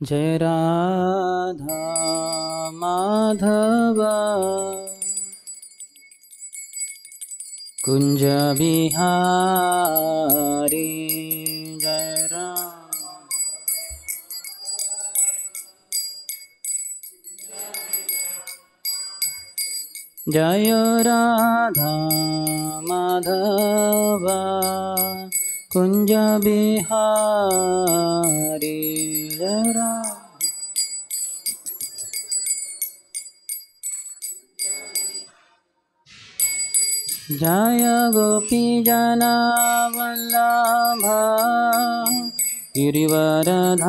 जय राधा माधव कुंज बिहारी जय राम। जय राधा माधव कुंज बिहारी जय राम। जय गोपी जना वल्लभ गिरिवरधारी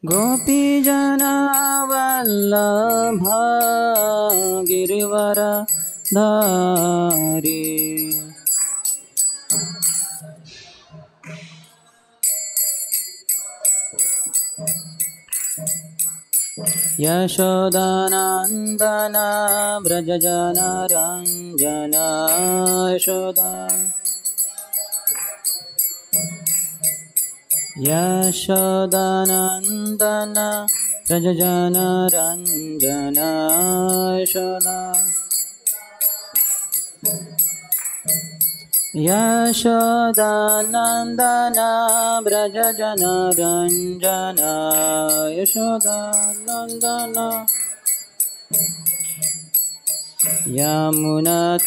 गोपी जना वल्लभ गिरिवरधारी यशोदानंदन व्रज जनरंजन यशोदा यशोदानंदन व्रज जनरंजन यशोदा यशोदानंदन व्रज जनरंजन यशोदानंदन यमुनातीरावनचारी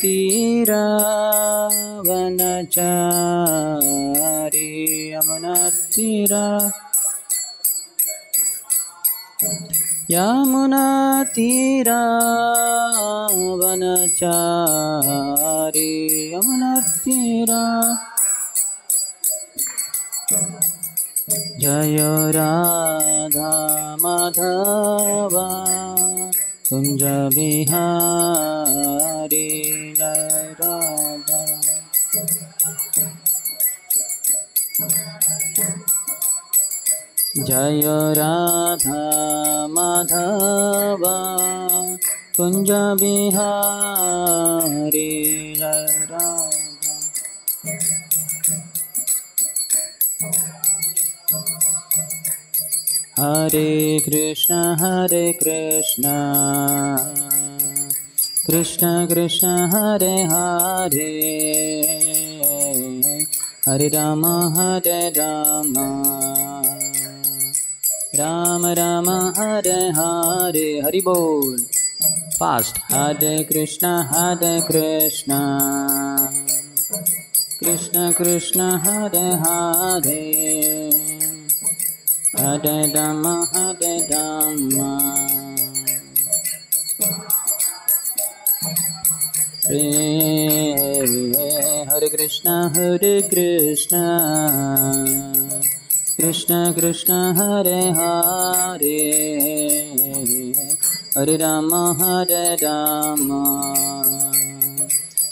यमुनातीरावनचारी यमुनातीरा जय राधा माधव कुंज बिहारी जय राधा। जय राधा माधव कुंज बिहारी जय राधा। हरे कृष्ण कृष्ण कृष्ण हरे हरे हरे राम राम राम हरे हरे। हरि बोल फास्ट। हरे कृष्ण कृष्ण कृष्ण हरे हरे हरे राम हरे कृष्ण कृष्ण कृष्ण हरे हरे हरे राम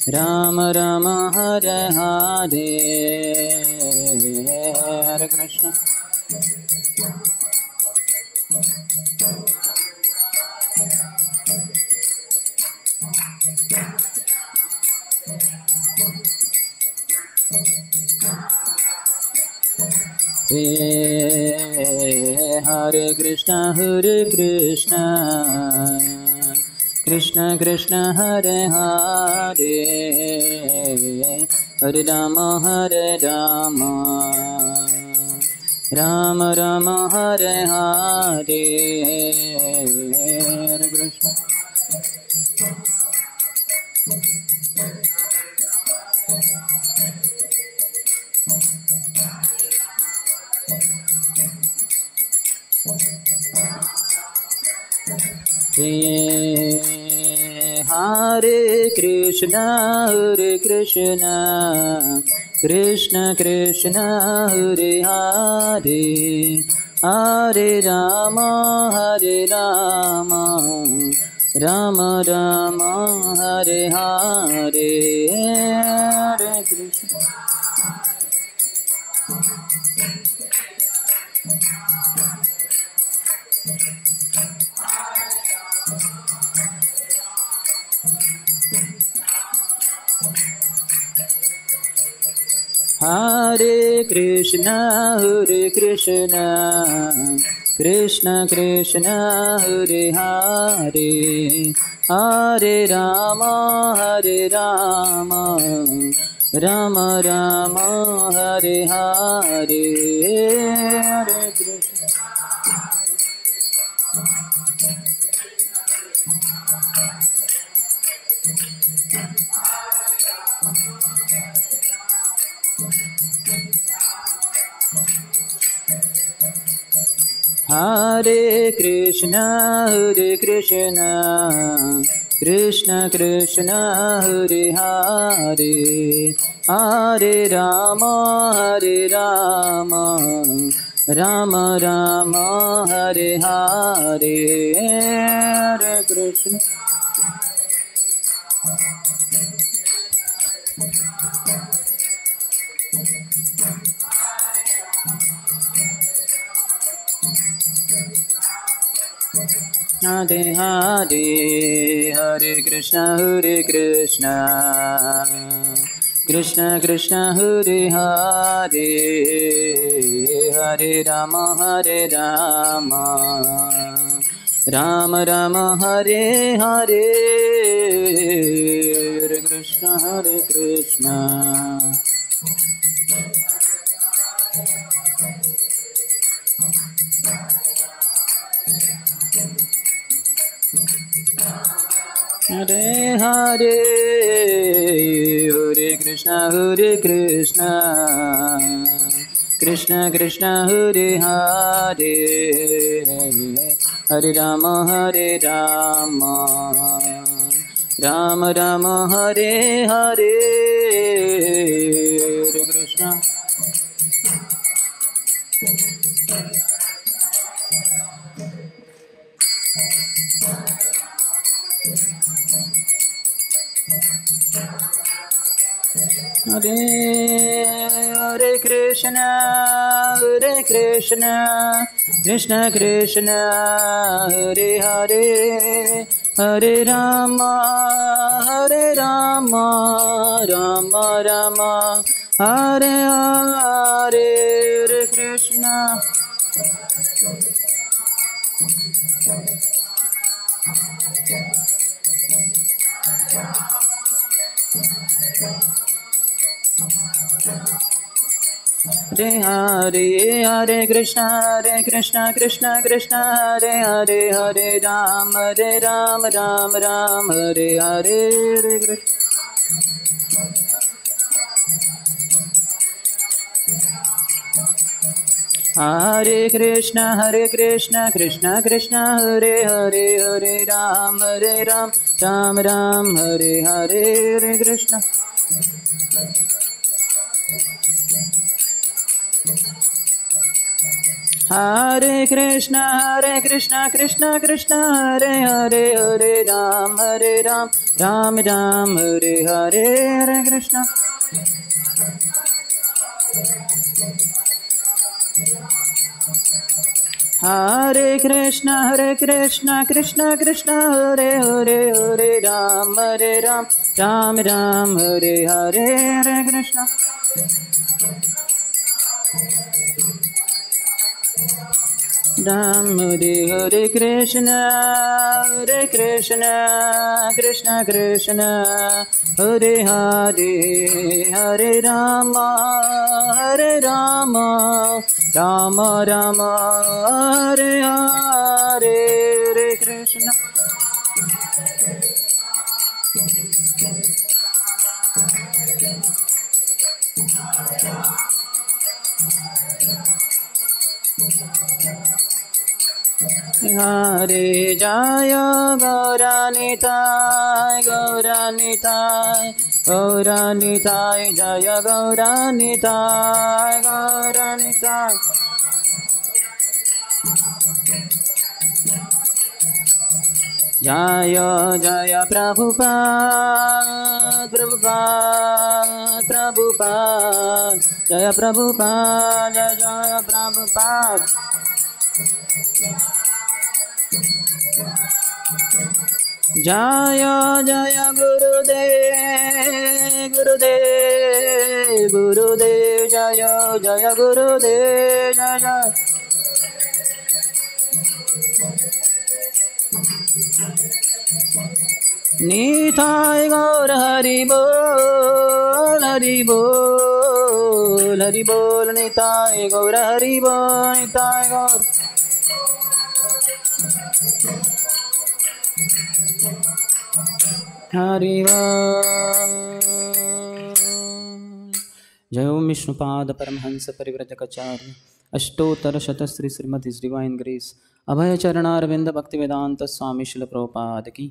राम राम हरे हरे हरे कृष्ण हरे कृष्ण कृष्ण कृष्ण हरे हरे हरे राम राम राम हरे हरे हरे कृष्ण हरे Krishna Krishna Krishna Hare Hare Hare Ram Ram Ram Hare Hare Hare Krishna Hare Krishna Krishna Krishna Hare Hare Hare Rama Rama Rama Hare Hare Hare Krishna Hare Krishna Krishna Krishna Hare Hare Hare Rama Rama Rama Hare Hare Hare Krishna Hare Hare Hare Krishna Krishna Krishna Hare Hare Hare Rama Rama Rama Hare Hare Hare Krishna Hare Hare Hare Krishna Krishna Krishna Hare Hare Hare Rama Rama Rama Hare Hare Hare Krishna Hare Hare Krishna Krishna Krishna Hare Hare Hare Rama Rama Rama Hare Hare Hare Krishna Hare Hare Hare Krishna Krishna Krishna Hare Hare Hare Rama Rama Hare Hare Hare Krishna Hare Krishna Krishna Krishna Hare Hare Hare Rama Rama Hare Hare Hare Krishna Hare Krishna Krishna Hare Hare Hare Rama Rama Hare Hare Hare Krishna Hare Krishna Krishna Krishna Hare Hare Hare Rama Rama Hare Hare Hare Krishna Ram Hare Krishna Krishna Krishna Hare Hare Hare Rama Rama Rama Hare Hare Hare Krishna Hare Jaya Gauranitai Jaya Gauranitai Jaya Prabhupada Jaya Prabhupada Jaya Prabhupada जय जय गुरुदेव गुरुदेव गुरुदेव जय जय गुरुदेव जय जय निताय गौर हरि बोल निताय गौर हरि बोल निताय गौर हरि बोल। जय ओम विष्णुपाद परमहंस परिव्रजकाचार्य अष्टोत्तर शतश्री श्रीमती divine grace Abhay Charanaravinda Bhaktivedanta Swami Srila Prabhupada की।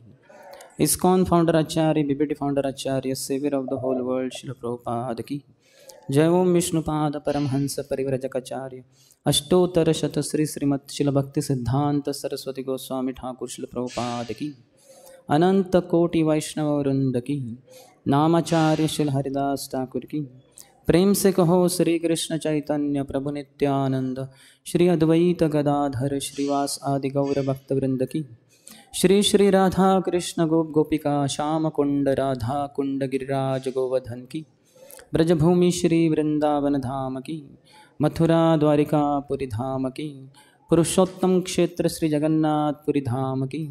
ISKCON founder Acharya BBT founder Acharya saviour of the whole world Srila Prabhupada की। जय ओम विष्णुपाद परमहंस परिव्रजकाचार्य अष्टोत्तर शतश्री श्रीमती शिल भक्ति सिद्धांत सरस्वती गोस्वामी ठाकुर शिल प्रभुपाद की। अनंत कोटि वैष्णव वृंद की। नामाचार्य शिल हरिदास ठाकुर की। प्रेम से कहो श्री कृष्ण चैतन्य प्रभु नित्यानंद श्री अद्वैत गदाधर श्रीवास आदि गौर भक्त वृंद की। श्री श्री राधा कृष्ण गोप गोपिका श्याम कुंड राधा कुंड गिरिराज गोवर्धन की। ब्रजभूमि श्री वृंदावन धाम की। मथुरा द्वारिका पुरी धाम की। पुरुषोत्तम क्षेत्र श्री जगन्नाथपुरी धाम की।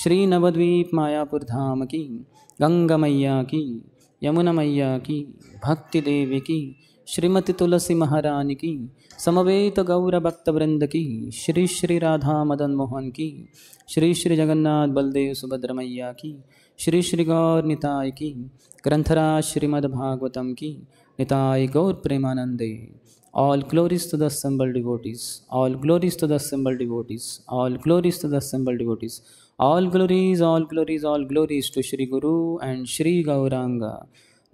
श्री नवद्वीप मायापुर धाम की। गंगा मैया की, यमुना मैया की, भक्ति देवी की, श्रीमती तुलसी महारानी की, समवेत गौर भक्त वृंद की। श्री श्री राधा मदन मोहन की। श्री श्री जगन्नाथ बलदेव सुभद्र मैया की। श्री श्री गौर निताय की। ग्रंथराज श्रीमद्भागवतम की। निताय गौर प्रेमानंदे। All glories to the assembled devotees. All glories to the assembled devotees. All glories to the assembled devotees. All glories, all glories, all glories to Shri Guru and Shri Gauranga.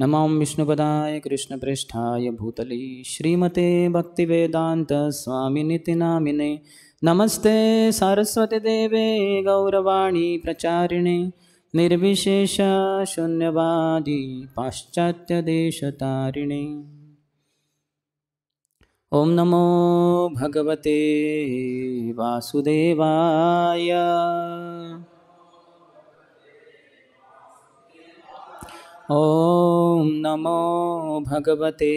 Namam Vishnupadaya Krishna Prishthaya Bhutale Shrimate Bhaktivedanta Swaminiti Namine Namaste Saraswati Deve Gauravani Pracharine Nirvishesha Shunyavadi Paschatya Deshatarine. ओम नमो भगवते वासुदेवाय। ओम नमो भगवते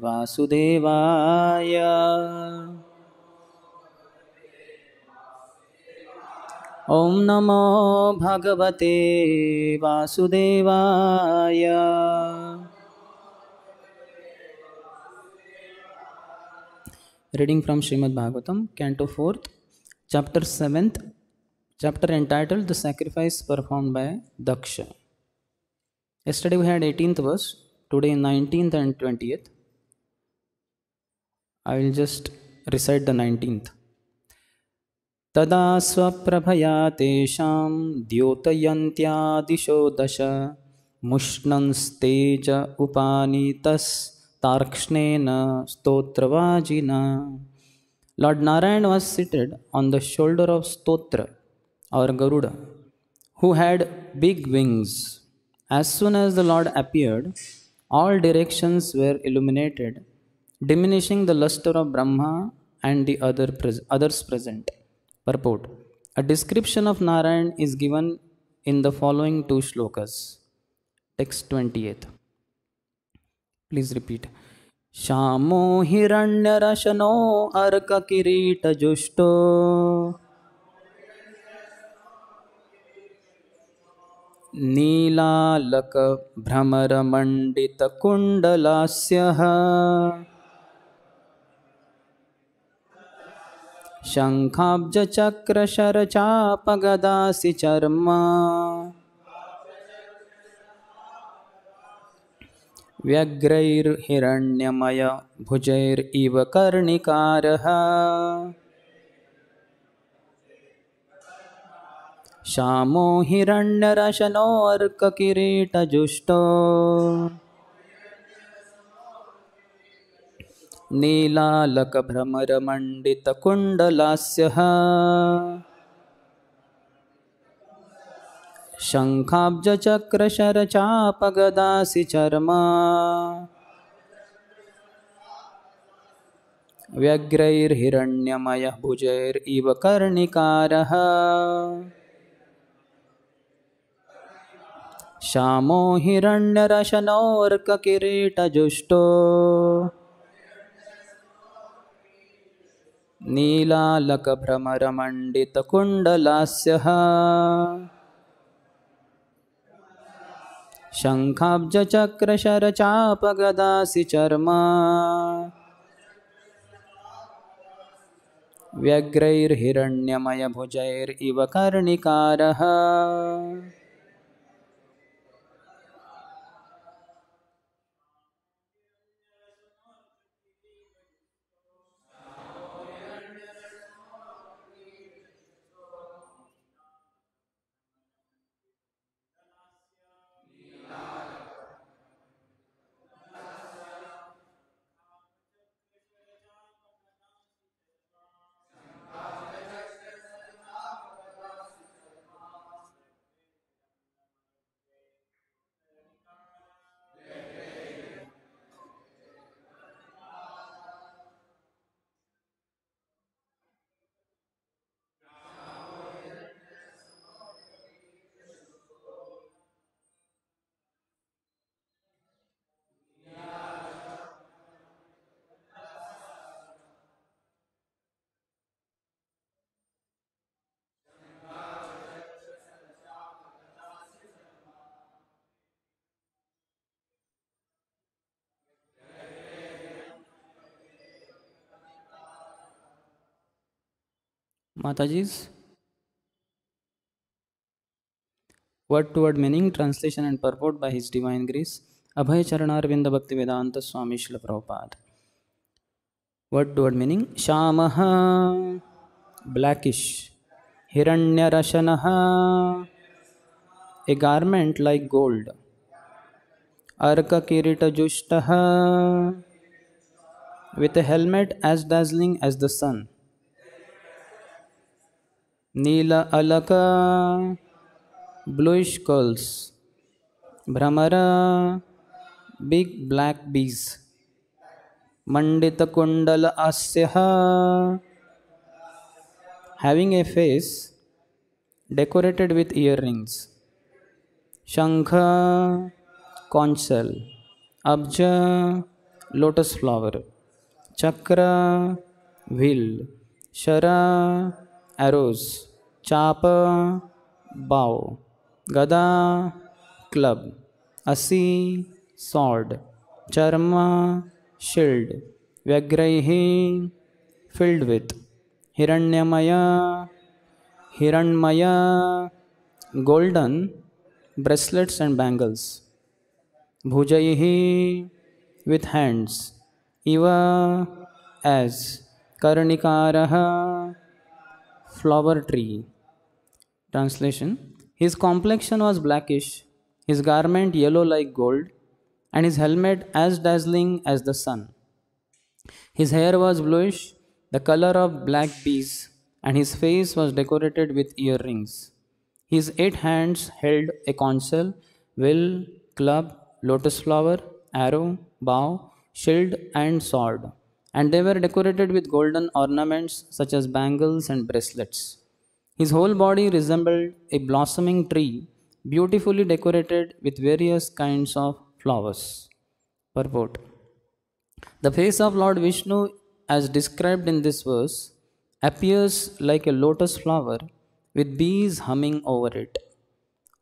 वासुदेवाय। ओम नमो भगवते वासुदेवाय। Reading from Srimad Bhagavatam, Canto 4th, Chapter 7th, chapter entitled The Sacrifice Performed by Daksha. Yesterday we had 18th verse, today 19th and 20th. I will just recite the 19th. Tada swaprabhaya tesham dyotayantyadisho dasha mushnansteja upanitas Tarkshnena Stotravajina. Lord Narayan was seated on the shoulder of Stotra or Garuda, who had big wings. As soon as the Lord appeared, all directions were illuminated, diminishing the luster of Brahma and the others present. Purport. A description of Narayan is given in the following two shlokas. Text 28. Please repeat. Shamo hiranyarashano arka kirita justo Neelalaka bhramara mandita kundalasyaha Shankhabja chakra sharachapagadasi charma Vyagrair hiranyamaya bhujair iva karnikaraha Shamo hiranyarashano arka kirita justo Neelalaka bhramara mandita kundalasyaha Shankhabja chakra sharachapagadasi charma Vyagrair hiranyamaya bhujair iva karnikaraha श्यामो हिरण्यरशनोर्ककिरीटजुष्टो नीलालकभ्रमरमण्डितकुण्डलास्यः शङ्खाब्जचक्रशरचापगदासि चर्मा व्यग्रैर्हिरण्यमयभुजैरिव कर्णिकारः Mataji's word to word meaning, translation and purport by His Divine Grace Abhay Charanarvinda Bhaktivedanta Swami Srila Prabhupada. Word to word meaning: Shamaha, blackish; Hiranyarashanaha, a garment like gold; Arka Kirita Jushtaha, with a helmet as dazzling as the sun; Neela Alaka, bluish curls; Brahmara, big black bees; Mandita Kundala Asyaha, having a face decorated with earrings; Shankha, conch shell; Abja, lotus flower; Chakra, wheel; Shara, arrows; Chapa, bow; Gada, club; Asi, sword; Charma, shield; Vyagraihi, filled with; Hiranyamaya, Hiranmaya, golden bracelets and bangles; Bhujaihi, with hands; Iva, as; Karnikaraha, flower tree. Translation: His complexion was blackish, his garment yellow like gold, and his helmet as dazzling as the sun. His hair was bluish, the color of black bees, and his face was decorated with earrings. His 8 hands held a conch shell, will, club, lotus flower, arrow, bow, shield, and sword, and they were decorated with golden ornaments such as bangles and bracelets. His whole body resembled a blossoming tree, beautifully decorated with various kinds of flowers. Purport: The face of Lord Vishnu, as described in this verse, appears like a lotus flower with bees humming over it.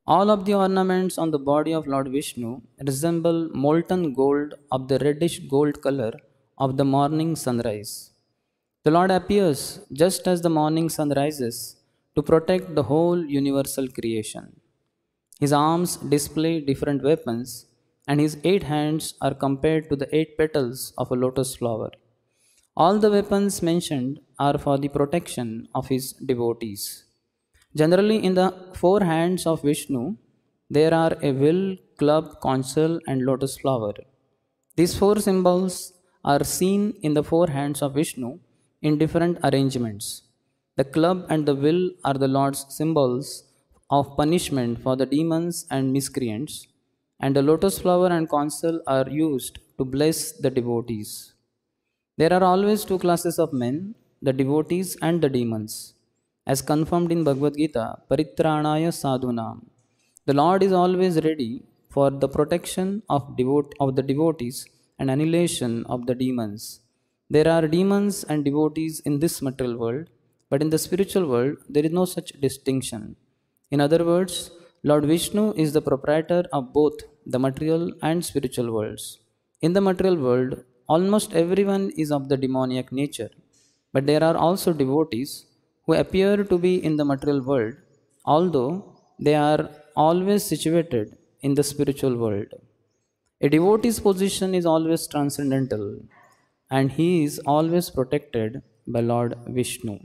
All of the ornaments on the body of Lord Vishnu resemble molten gold of the reddish gold color of the morning sunrise. The Lord appears just as the morning sun rises to protect the whole universal creation. His arms display different weapons, and his 8 hands are compared to the 8 petals of a lotus flower. All the weapons mentioned are for the protection of his devotees. Generally, in the 4 hands of Vishnu, there are a will, club, conch shell, and lotus flower. These 4 symbols are seen in the 4 hands of Vishnu in different arrangements. The club and the will are the Lord's symbols of punishment for the demons and miscreants, and the lotus flower and conch shell are used to bless the devotees. There are always 2 classes of men, the devotees and the demons, as confirmed in Bhagavad Gita, Paritranaya Sadhunam. The Lord is always ready for the protection of the devotees and annihilation of the demons. There are demons and devotees in this material world, but in the spiritual world there is no such distinction. In other words, Lord Vishnu is the proprietor of both the material and spiritual worlds. In the material world, almost everyone is of the demoniac nature, but there are also devotees who appear to be in the material world, although they are always situated in the spiritual world. A devotee's position is always transcendental, and he is always protected by Lord Vishnu.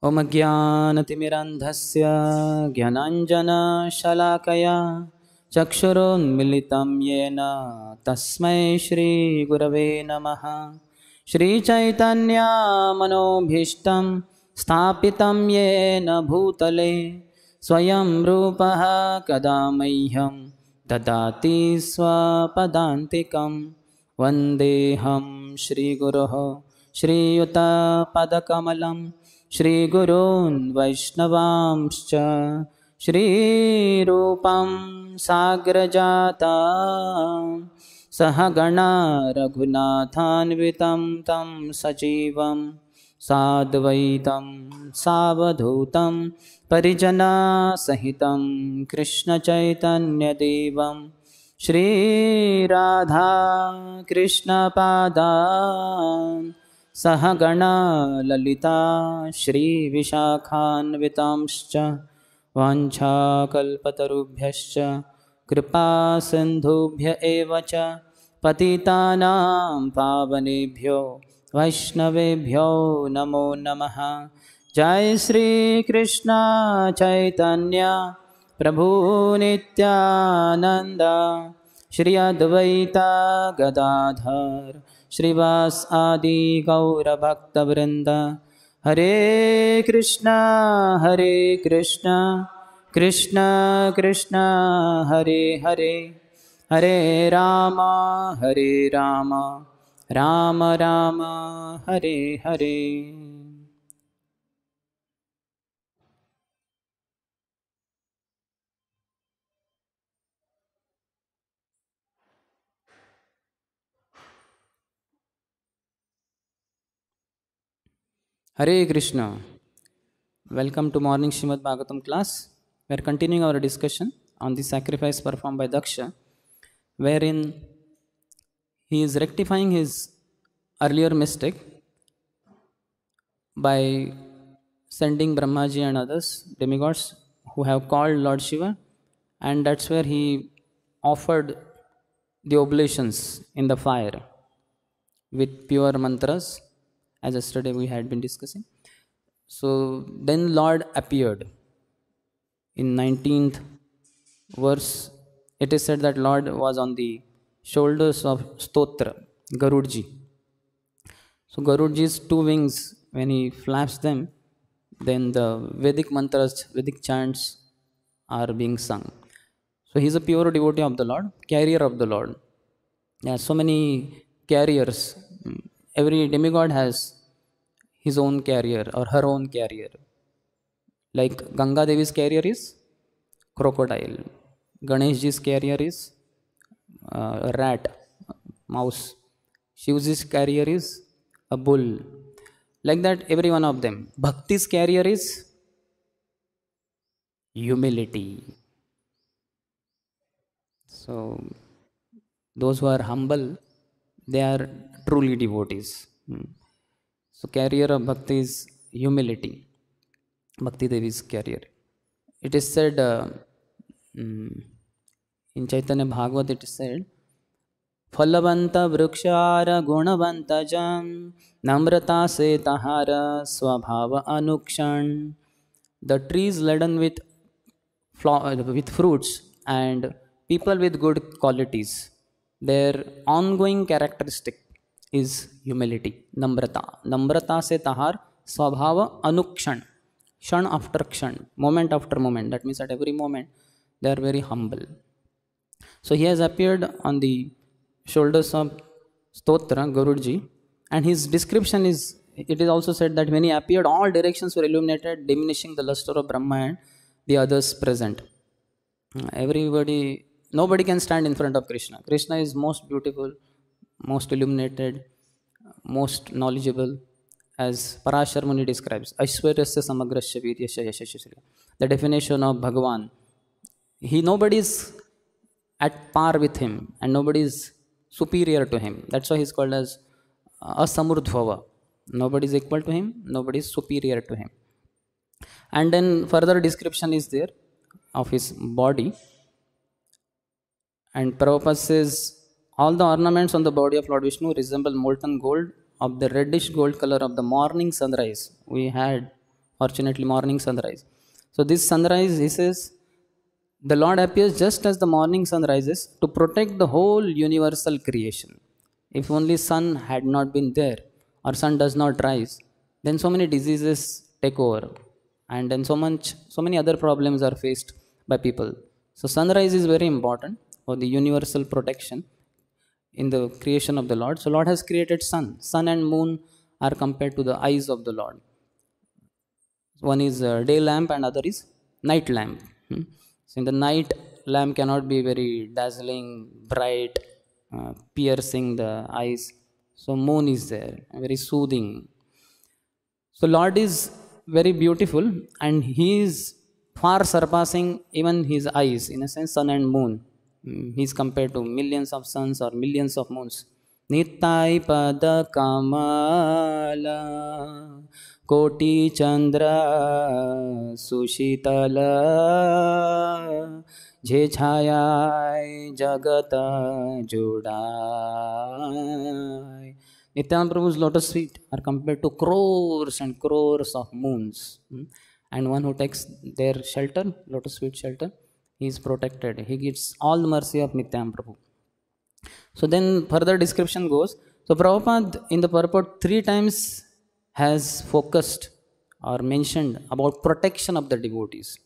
ॐ ज्ञानतिमिरन्धस्य ज्ञानाञ्जनशलाकया चक्षुरुन्मिलितं येन तस्मै श्रीगुरवे नमः। श्रीचैतन्यमनोभीष्टं स्थापितं येन भूतले स्वयं रूपः कदा मह्यं ददाति स्वपदान्तिकं। वन्देऽहं श्रीगुरोः श्रीयुतपदकमलं श्रीगुरून् वैष्णवांश्च श्रीरूपं साग्रजातं सहगणा रघुनाथान्वितं तं सजीवं साद्वैतं सावधूतं परिजनसहितं कृष्णचैतन्यदेवं श्रीराधा कृष्णपादान् सहगणा ललिता श्रीविशाखान्वितांश्च वाञ्छाकल्पतरुभ्यश्च कृपासिन्धुभ्य एव च पतितानां पावनेभ्यो वैष्णवेभ्यो नमो नमः। जय श्रीकृष्ण चैतन्य प्रभु नित्यानन्द श्री अद्वैता गदाधर श्रीवास आदि गौरभक्तवृंद। हरे कृष्णा कृष्ण कृष्ण हरे हरे, हरे Ram Ram Ram Hare Hare. Hare Krishna. Welcome to morning Srimad Bhagavatam class. We are continuing our discussion on the sacrifice performed by Daksha, wherein he is rectifying his earlier mistake by sending Brahmaji and others, demigods, who have called Lord Shiva, and that's where he offered the oblations in the fire with pure mantras, as yesterday we had been discussing. So then Lord appeared. In 19th verse, it is said that Lord was on the shoulders of Stotra, Garudji. So Garudji's two wings, when he flaps them, then the Vedic mantras, Vedic chants are being sung. So he is a pure devotee of the Lord, carrier of the Lord. There are so many carriers. Every demigod has his own carrier or her own carrier. Like Ganga Devi's carrier is crocodile, Ganeshji's carrier is rat, mouse, Shivji's carrier is a bull. Like that, every one of them. Bhakti's carrier is humility. So those who are humble, they are truly devotees. So carrier of bhakti is humility. Bhakti Devi's carrier. It is said in Chaitanya Bhagavat, it is said, Phalavanta vrukshara gunavanta jam namrata se tahara swabhava anukshan. The trees laden with fruits and people with good qualities, their ongoing characteristic is humility, namrata. Namrata se tahar swabhava anukshan. Kshan after kshan, moment after moment. That means at every moment they are very humble. So he has appeared on the shoulders of Stotra, Garudji, and his description is, it is also said that when he appeared, all directions were illuminated, diminishing the luster of Brahma and the others present. Nobody can stand in front of Krishna. Krishna is most beautiful, most illuminated, most knowledgeable, as Parashar Muni describes. Aishwaryasya samagrasya viryasya yashasya. The definition of Bhagavan. Nobody is at par with him, and nobody is superior to him. That's why he's called as Asamurdhava. Nobody is equal to him, nobody is superior to him. And then further description is there of his body. And Prabhupada says, all the ornaments on the body of Lord Vishnu resemble molten gold of the reddish gold color of the morning sunrise. We had, fortunately, morning sunrise. So this sunrise, he says, the Lord appears just as the morning sun rises to protect the whole universal creation. If only sun had not been there, or sun does not rise, then so many diseases take over, and then so many other problems are faced by people. So sunrise is very important for the universal protection in the creation of the Lord. So Lord has created sun. Sun and moon are compared to the eyes of the Lord. One is a day lamp and other is night lamp. So in the night, lamp cannot be very dazzling, bright, piercing the eyes. So moon is there, very soothing. So Lord is very beautiful, and He is far surpassing even His eyes, in a sense, sun and moon. He is compared to millions of suns or millions of moons. Nittai pada kamala koti chandra sushitala je chhayai jagata judai. Nityananda Prabhu's lotus feet are compared to crores and crores of moons. And one who takes their shelter, lotus feet shelter, he is protected. He gets all the mercy of Nityananda Prabhu. So then further description goes. So Prabhupada in the purport 3 times has focused or mentioned about protection of the devotees.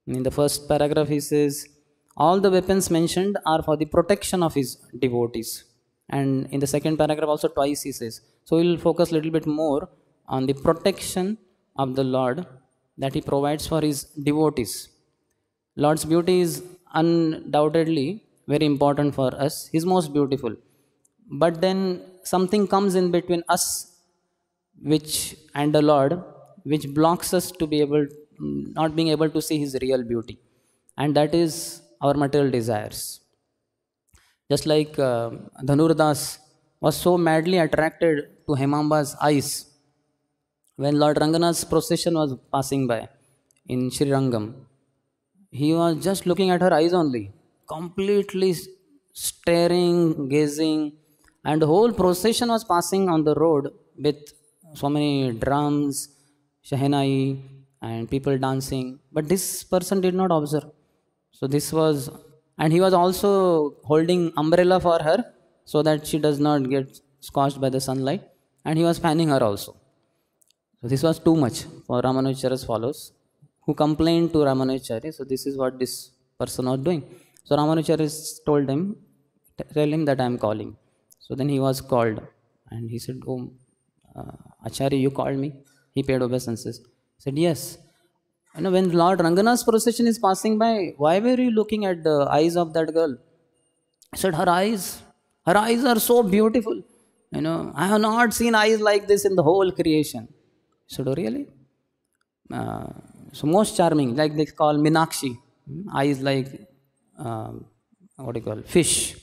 In the first paragraph he says, all the weapons mentioned are for the protection of his devotees. And in the second paragraph also twice he says. So we will focus a little bit more on the protection of the Lord that He provides for His devotees. Lord's beauty is undoubtedly very important for us. He is most beautiful. But then something comes in between us and the Lord, which blocks us to be able, not being able to see His real beauty. And that is our material desires. Just like Dhanurdas was so madly attracted to Hemamba's eyes when Lord Ranganath's procession was passing by in Srirangam. He was just looking at her eyes only, completely staring, gazing, and the whole procession was passing on the road with so many drums, shahnai, and people dancing. But this person did not observe. So this was, and he was also holding umbrella for her so that she does not get scorched by the sunlight, and he was fanning her also. So this was too much for Ramanujacharya's followers, who complained to Ramanujacharya. So this is what this person was doing. So Ramanujacharya told him, tell him that I am calling. So then he was called, and he said, oh, Acharya, you called me? He paid obeisances. He said, yes. When Lord Ranganath's procession is passing by, why were you looking at the eyes of that girl? I said, her eyes are so beautiful. I have not seen eyes like this in the whole creation. I said, oh really? So most charming, like they call Minakshi, eyes like fish,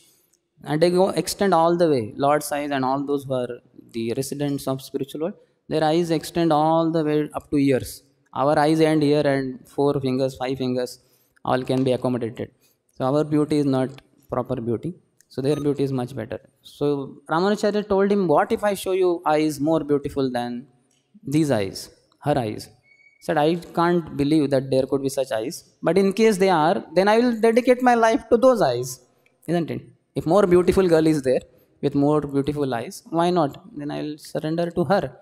and they go extend all the way. Lord's eyes and all those who are the residents of spiritual world, their eyes extend all the way up to ears. Our eyes end here, and 4 fingers, 5 fingers, all can be accommodated. So our beauty is not proper beauty. So their beauty is much better. So Ramanujacharya told him, what if I show you eyes more beautiful than these eyes, her eyes? He said, I can't believe that there could be such eyes. But in case they are, then I will dedicate my life to those eyes. Isn't it? If more beautiful girl is there with more beautiful eyes, why not? Then I will surrender to her.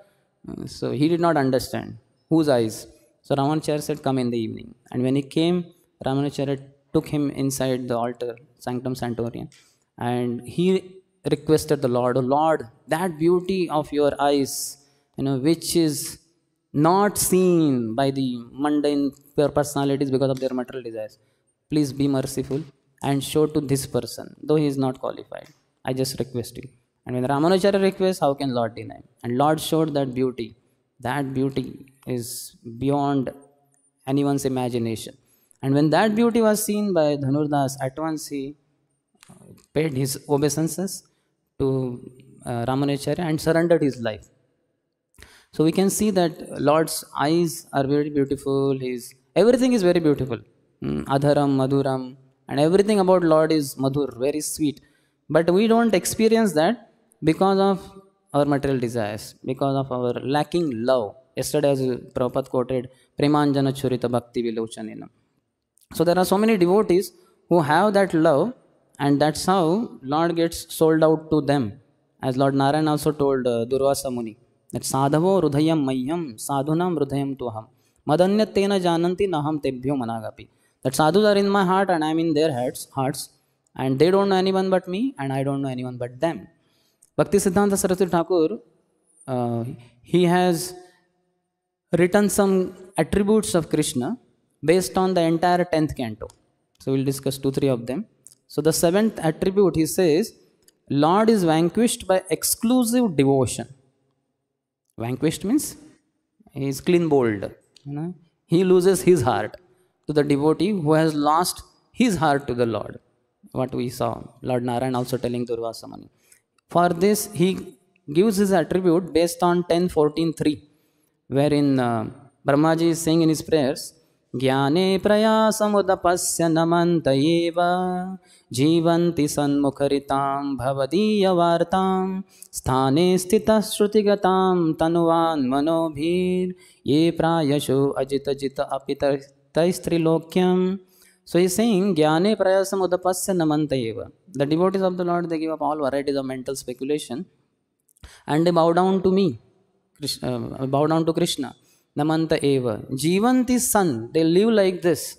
So he did not understand. Whose eyes? So Ramanujacharya said, come in the evening. And when he came, Ramanujacharya took him inside the altar, Sanctum Sanctorum, and he requested the Lord, oh Lord, that beauty of your eyes, which is not seen by the mundane personalities because of their material desires. Please be merciful and show to this person, though he is not qualified. I just request you. And when Ramanujacharya requests, how can Lord deny? And Lord showed that beauty. That beauty is beyond anyone's imagination. And when that beauty was seen by Dhanurdas, at once he paid his obeisances to Ramanujacharya and surrendered his life. So we can see that Lord's eyes are very beautiful. His everything is very beautiful. Adharam, Madhuram, and everything about Lord is Madhur, very sweet. But we don't experience that because of our material desires, because of our lacking love. Yesterday, as Prabhupada quoted, Premanjana Churita Bhakti Vilochanina. So there are so many devotees who have that love, and that's how Lord gets sold out to them. As Lord Narayan also told Durvasa Muni, that sadhavo rudhayam mayyam sadhunam rudhayam tuham madanyatena jananti naham tebhyo managapi. That sadhus are in my heart and I am in their hearts, and they don't know anyone but me and I don't know anyone but them. Bhakti Siddhanta Saraswati Thakur, he has written some attributes of Krishna based on the entire 10th canto. So we'll discuss 2-3 of them. So the 7th attribute, he says, Lord is vanquished by exclusive devotion. Vanquished means he is clean bowled. He loses his heart to the devotee who has lost his heart to the Lord. What we saw, Lord Narayan also telling Durvasa Muni. For this, he gives his attribute based on 10.14.3, wherein Brahmaji is saying in his prayers, Jnane prayasamudapasya namantayeva jivanti sanmukharitam bhavadiya vartam sthane sthita shrutigatam tanuvan manobhir ye prayashu ajita jita apita taistrilokyam. So he is saying, Jnane prayasamudapasya namantayeva. The devotees of the Lord, they give up all varieties of mental speculation and they bow down to me, bow down to Krishna. Namanta eva. Jivanti san. They live like this.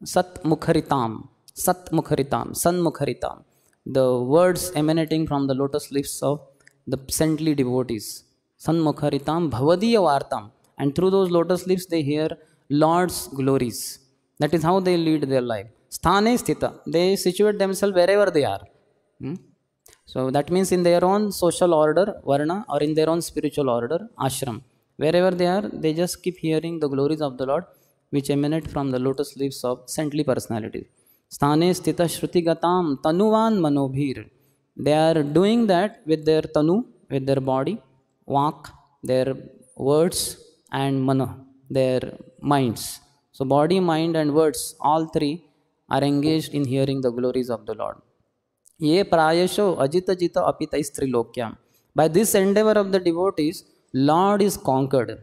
Sat mukharitam. Sat mukharitam. San mukharitam. The words emanating from the lotus lips of the saintly devotees. San mukharitam bhavadiya vartam. And through those lotus lips they hear Lord's glories. That is how they lead their life. Sthane sthita. They situate themselves wherever they are. So that means in their own social order, varna, or in their own spiritual order, ashram. Wherever they are, they just keep hearing the glories of the Lord which emanate from the lotus lips of saintly personalities. Sthane sthita shrutigatam tanuvan manobhir. They are doing that with their tanu, with their body, vak, their words, and mano, their minds. So body, mind and words, all three are engaged in hearing the glories of the Lord. Ye prayasho ajita jita apitais trilokyam. By this endeavor of the devotees, Lord is conquered.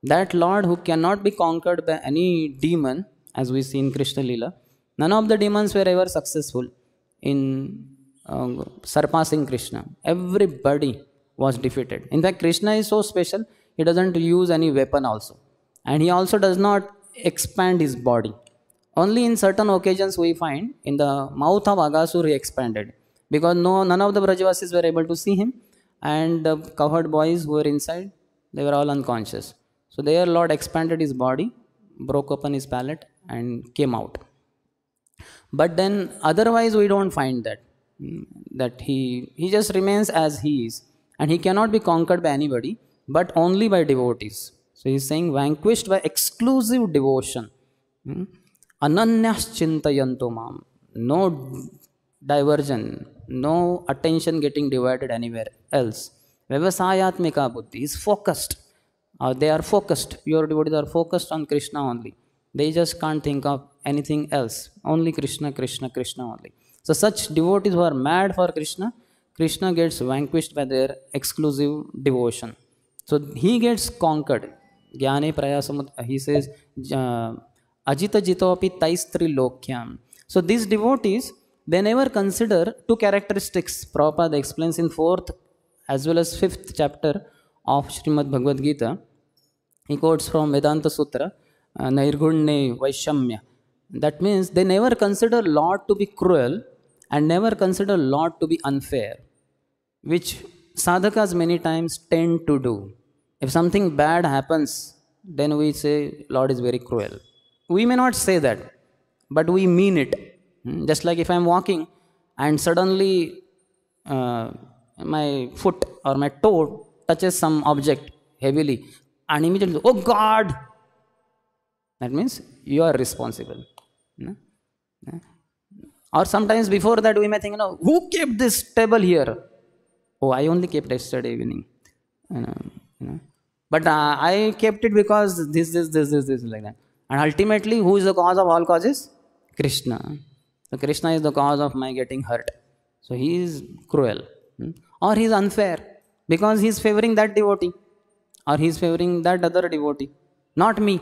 That Lord who cannot be conquered by any demon, as we see in Krishna Lila, none of the demons were ever successful in surpassing Krishna. Everybody was defeated. In fact, Krishna is so special, he doesn't use any weapon also. And he also does not expand his body. Only in certain occasions we find in the mouth of Aghasur he expanded. Because none of the Brajavasis were able to see him. And the cowherd boys who were inside, they were all unconscious. So there Lord expanded his body, broke open his palate and came out. But then otherwise we don't find that he just remains as he is. And he cannot be conquered by anybody, but only by devotees. So he is saying vanquished by exclusive devotion. Ananyas chintayanto mam. No diversion, no attention getting divided anywhere else. Vyavasayatmika buddhi is focused. They are focused. Pure devotees are focused on Krishna only. They just can't think of anything else. Only Krishna, Krishna, Krishna only. So such devotees who are mad for Krishna, Krishna gets vanquished by their exclusive devotion. So he gets conquered. Jnane prayasamud, he says, ajita jitopi taistri lokyam. So these devotees, they never consider two characteristics. Prabhupada explains in 4th as well as 5th chapter of Srimad Bhagavad Gita. He quotes from Vedanta Sutra, Nairgunne Vaishamya. That means they never consider Lord to be cruel and never consider Lord to be unfair, which sadhakas many times tend to do. If something bad happens then we say Lord is very cruel. We may not say that, but we mean it. Just like if I am walking and suddenly my foot or my toe touches some object heavily, and immediately, oh God, that means you are responsible. Or sometimes before that we may think, who kept this table here? Oh, I only kept yesterday evening. But I kept it because this, like that. And ultimately, who is the cause of all causes? Krishna. So Krishna is the cause of my getting hurt. So he is cruel. Or he is unfair because he is favoring that devotee. Or he is favoring that other devotee. Not me.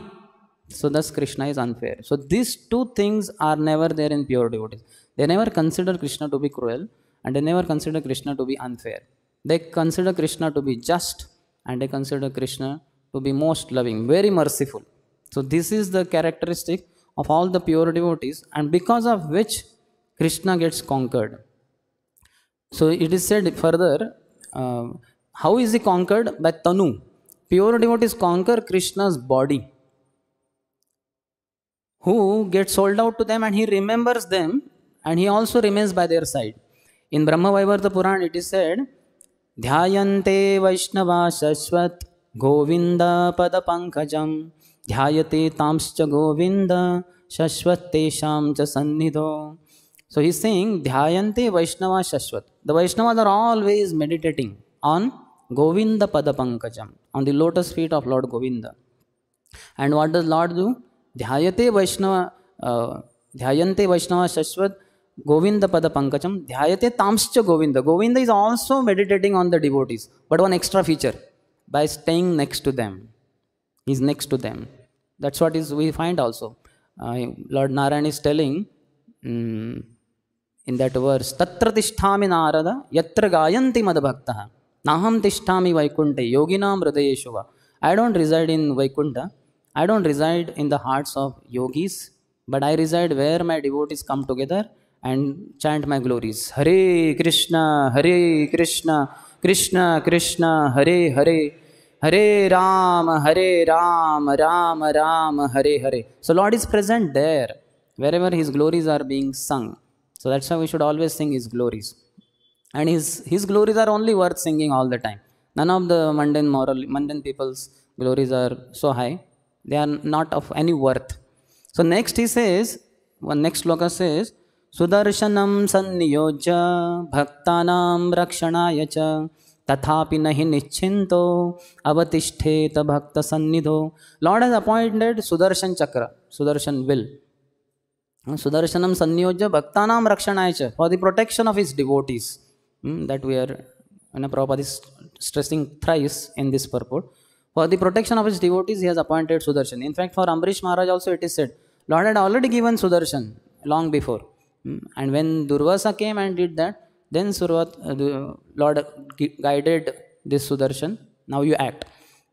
So thus Krishna is unfair. So these two things are never there in pure devotees. They never consider Krishna to be cruel and they never consider Krishna to be unfair. They consider Krishna to be just and they consider Krishna to be most loving, very merciful. So this is the characteristic of all the pure devotees, and because of which Krishna gets conquered. So it is said further, how is he conquered? By Tanu. Pure devotees conquer Krishna's body, who gets sold out to them and he remembers them and he also remains by their side. In Brahma Vaivarta Puran it is said, Dhyayante Vaishnava Shashvat Govinda Pada Pankajam Dhyayate Tamscha Govinda Shashvat Tesham Cha Sannidho. So he is saying, Dhyayante Vaishnava Shashvat. The Vaishnavas are always meditating on Govinda Pada Pankajam, on the lotus feet of Lord Govinda. And what does Lord do? Dhyayante Vaishnava Shashvat Govinda Pada Pankajam Dhyayate Tamscha Govinda. Govinda is also meditating on the devotees, but one extra feature, by staying next to them. He is next to them. That's what we find also. Lord Narayan is telling in that verse, Tatra Tishtami Narada Yatra Gayanti Madbhaktaha Naham Tishtami Vaikunte Yoginam Hridayeshuva. I don't reside in Vaikunta. I don't reside in the hearts of yogis, but I reside where my devotees come together and chant my glories. Hare Krishna, Krishna Krishna, Hare Hare, Hare Rama, Rama Rama, Hare Hare. So Lord is present there, wherever His glories are being sung. So that's why we should always sing His glories. And His glories are only worth singing all the time. None of the mundane people's glories are so high. They are not of any worth. So next he says, next sloka says, Sudarshanam sanniyojya bhaktanam rakshanayacha tathapi nahi nischinto avatishteta bhakta sannidho. Lord has appointed Sudarshan Chakra, Sudarshan will. Sudarshanam sanniyojya bhaktanam rakshanayacha, for the protection of his devotees. That we are, Prabhupada is stressing thrice in this purport. For the protection of his devotees, he has appointed Sudarshan. In fact, for Ambrish Maharaj also it is said, Lord had already given Sudarshan long before. And when Durvasa came and did that, then Lord guided this Sudarshan, now you act.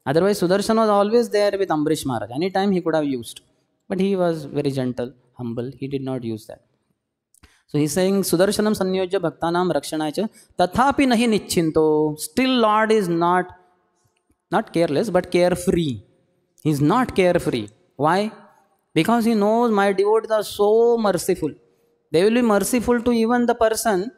Otherwise, Sudarshan was always there with Ambrish Maharaj. Anytime he could have used. But he was very gentle, humble. He did not use that. So he is saying, Sudarshanam sanyojya bhaktanam rakshanayacha tathapi nahi nicchinto. Still Lord is not careless, but carefree. He is not carefree. Why? Because he knows my devotees are so merciful. They will be merciful to even the person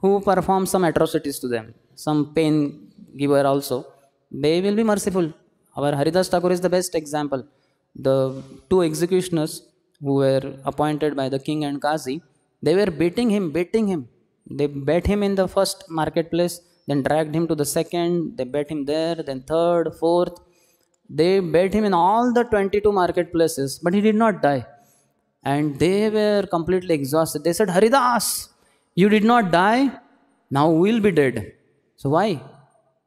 who performs some atrocities to them, some pain giver also. They will be merciful. Our Haridas Thakur is the best example. The two executioners who were appointed by the king and Qazi, they were beating him. They beat him in the first marketplace, then dragged him to the second, they beat him there, then third, fourth. They beat him in all the 22 marketplaces, but he did not die. And they were completely exhausted. They said, Haridas, you did not die, now we will be dead. So why?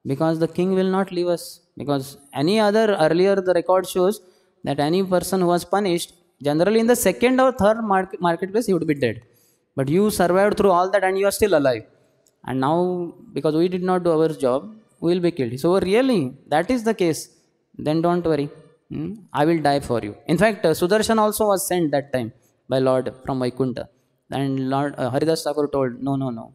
Because the king will not leave us. Because earlier the record shows that any person who was punished, generally in the second or third marketplace, he would be dead. But you survived through all that and you are still alive. And now, because we did not do our job, we will be killed. So really, that is the case. Then don't worry. I will die for you. In fact, Sudarshan also was sent that time by Lord from Vaikunta. And Lord Haridas Thakur told, no,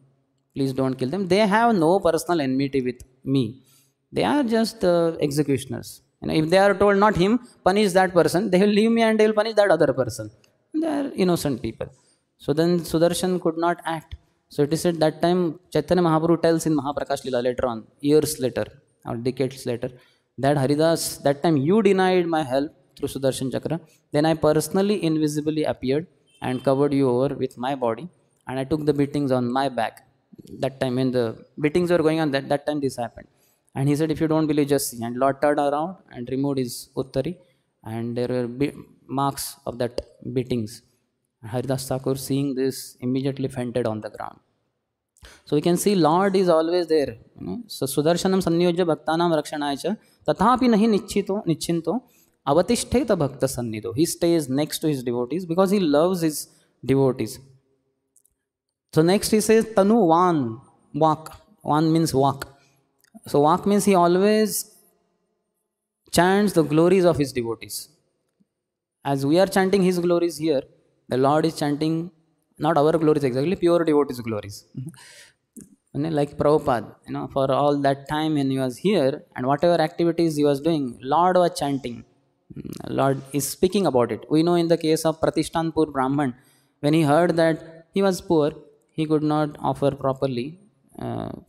please don't kill them. They have no personal enmity with me. They are just executioners. If they are told not him, punish that person, they will leave me and they will punish that other person. They are innocent people. So then Sudarshan could not act. So it is said that time Chaitanya Mahaprabhu tells in Mahaprakash Lila later on, years later or decades later, that Haridas, that time you denied my help through Sudarshan Chakra, then I personally invisibly appeared and covered you over with my body, and I took the beatings on my back. That time when the beatings were going on, that time this happened. And he said, if you don't believe, just see. And Lord turned around and removed his uttari, and there were marks of that beatings. Haridas Thakur, seeing this, immediately fainted on the ground. So we can see Lord is always there. So Sudarshanam sanniyojya bhaktanam rakshanaya tathapi nahi nicchinto avatishteta bhakta sannido. He stays next to his devotees because he loves his devotees. So next he says Tanu Van, walk. Van means walk. So walk means he always chants the glories of his devotees. As we are chanting his glories here, the Lord is chanting not our glories exactly, pure devotees' glories. Like Prabhupada, for all that time when he was here and whatever activities he was doing, Lord was chanting. Lord is speaking about it. We know in the case of Pratishtanpur Brahman, when he heard that he was poor, he could not offer properly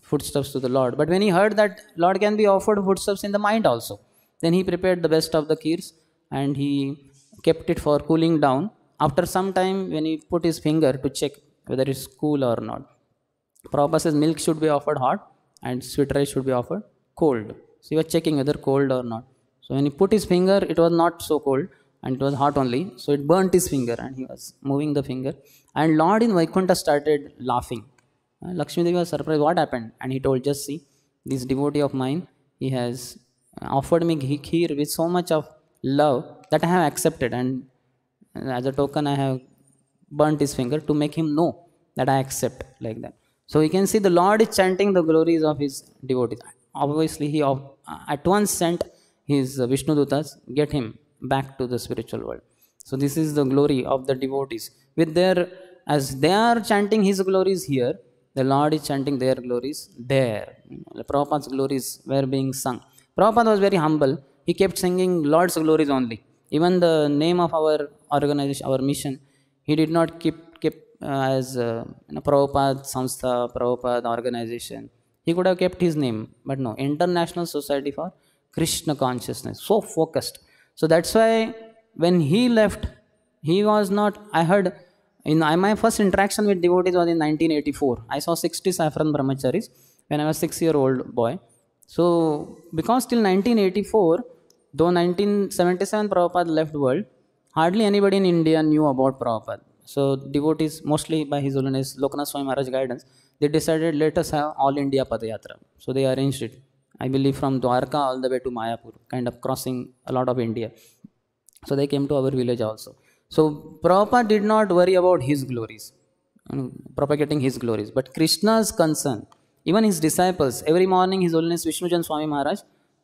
foodstuffs to the Lord. But when he heard that Lord can be offered foodstuffs in the mind also, then he prepared the best of the kheers and he kept it for cooling down. After some time, when he put his finger to check whether it's cool or not, Prabhupada says milk should be offered hot and sweet rice should be offered cold. So he was checking whether cold or not. So when he put his finger, it was not so cold and it was hot only. So it burnt his finger and he was moving the finger. And Lord in Vaikuntha started laughing. Lakshmi Devi was surprised, what happened? And he told, just see, this devotee of mine, he has offered me kheer with so much of love that I have accepted, and as a token I have burnt his finger to make him know that I accept, like that. So we can see the Lord is chanting the glories of his devotees. Obviously he at once sent his Vishnu Dutas, get him back to the spiritual world. So this is the glory of the devotees. As they are chanting his glories here, the Lord is chanting their glories there. Prabhupada's glories were being sung. Prabhupada was very humble. He kept singing Lord's glories only. Even the name of our organization, our mission, he did not keep as Prabhupada Samstha, Prabhupada organization. He could have kept his name, but no, International Society for Krishna Consciousness. So focused. So that's why when he left, he was not, I heard, my first interaction with devotees was in 1984. I saw 60 saffron brahmacharis when I was 6-year-old boy. So because till 1984, though 1977 Prabhupada left world, hardly anybody in India knew about Prabhupada. So devotees, mostly by His Holiness Lokanath Swami Maharaj guidance, they decided, let us have all India Padayatra. So they arranged it, I believe from Dwarka all the way to Mayapur, kind of crossing a lot of India. So they came to our village also. So Prabhupada did not worry about his glories, propagating his glories, but Krishna's concern. Even his disciples, every morning His Holiness Vishnujan Swami Maharaj,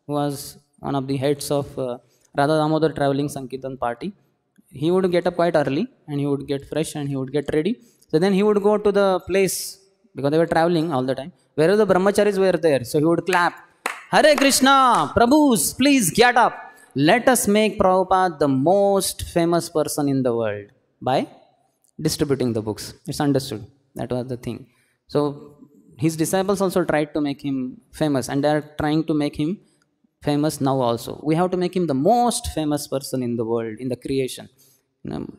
who was one of the heads of Radha Damodar traveling Sankirtan party, he would get up quite early and he would get fresh and he would get ready. So then he would go to the place, because they were traveling all the time, wherever the brahmacharis were there. So he would clap, Hare Krishna, Prabhus, please get up. Let us make Prabhupada the most famous person in the world by distributing the books. It's understood. That was the thing. So his disciples also tried to make him famous, and they are trying to make him famous now also. We have to make him the most famous person in the world, in the creation.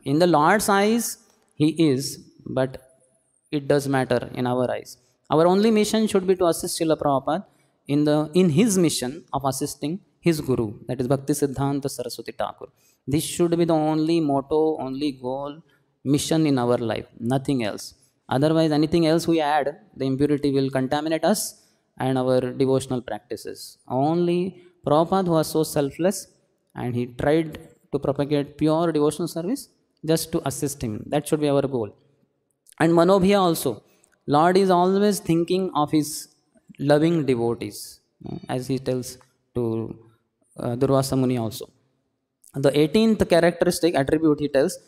In the Lord's eyes, he is, but it does matter in our eyes. Our only mission should be to assist Srila Prabhupada in his mission of assisting his Guru, that is Bhakti Siddhanta Saraswati Thakur. This should be the only motto, only goal, mission in our life, nothing else. Otherwise, anything else we add, the impurity will contaminate us and our devotional practices. Only Prabhupada, who was so selfless, and he tried to propagate pure devotional service just to assist him. That should be our goal. And Manobhya also. Lord is always thinking of his loving devotees, as he tells to Durvasa Muni also. The 18th characteristic attribute he tells,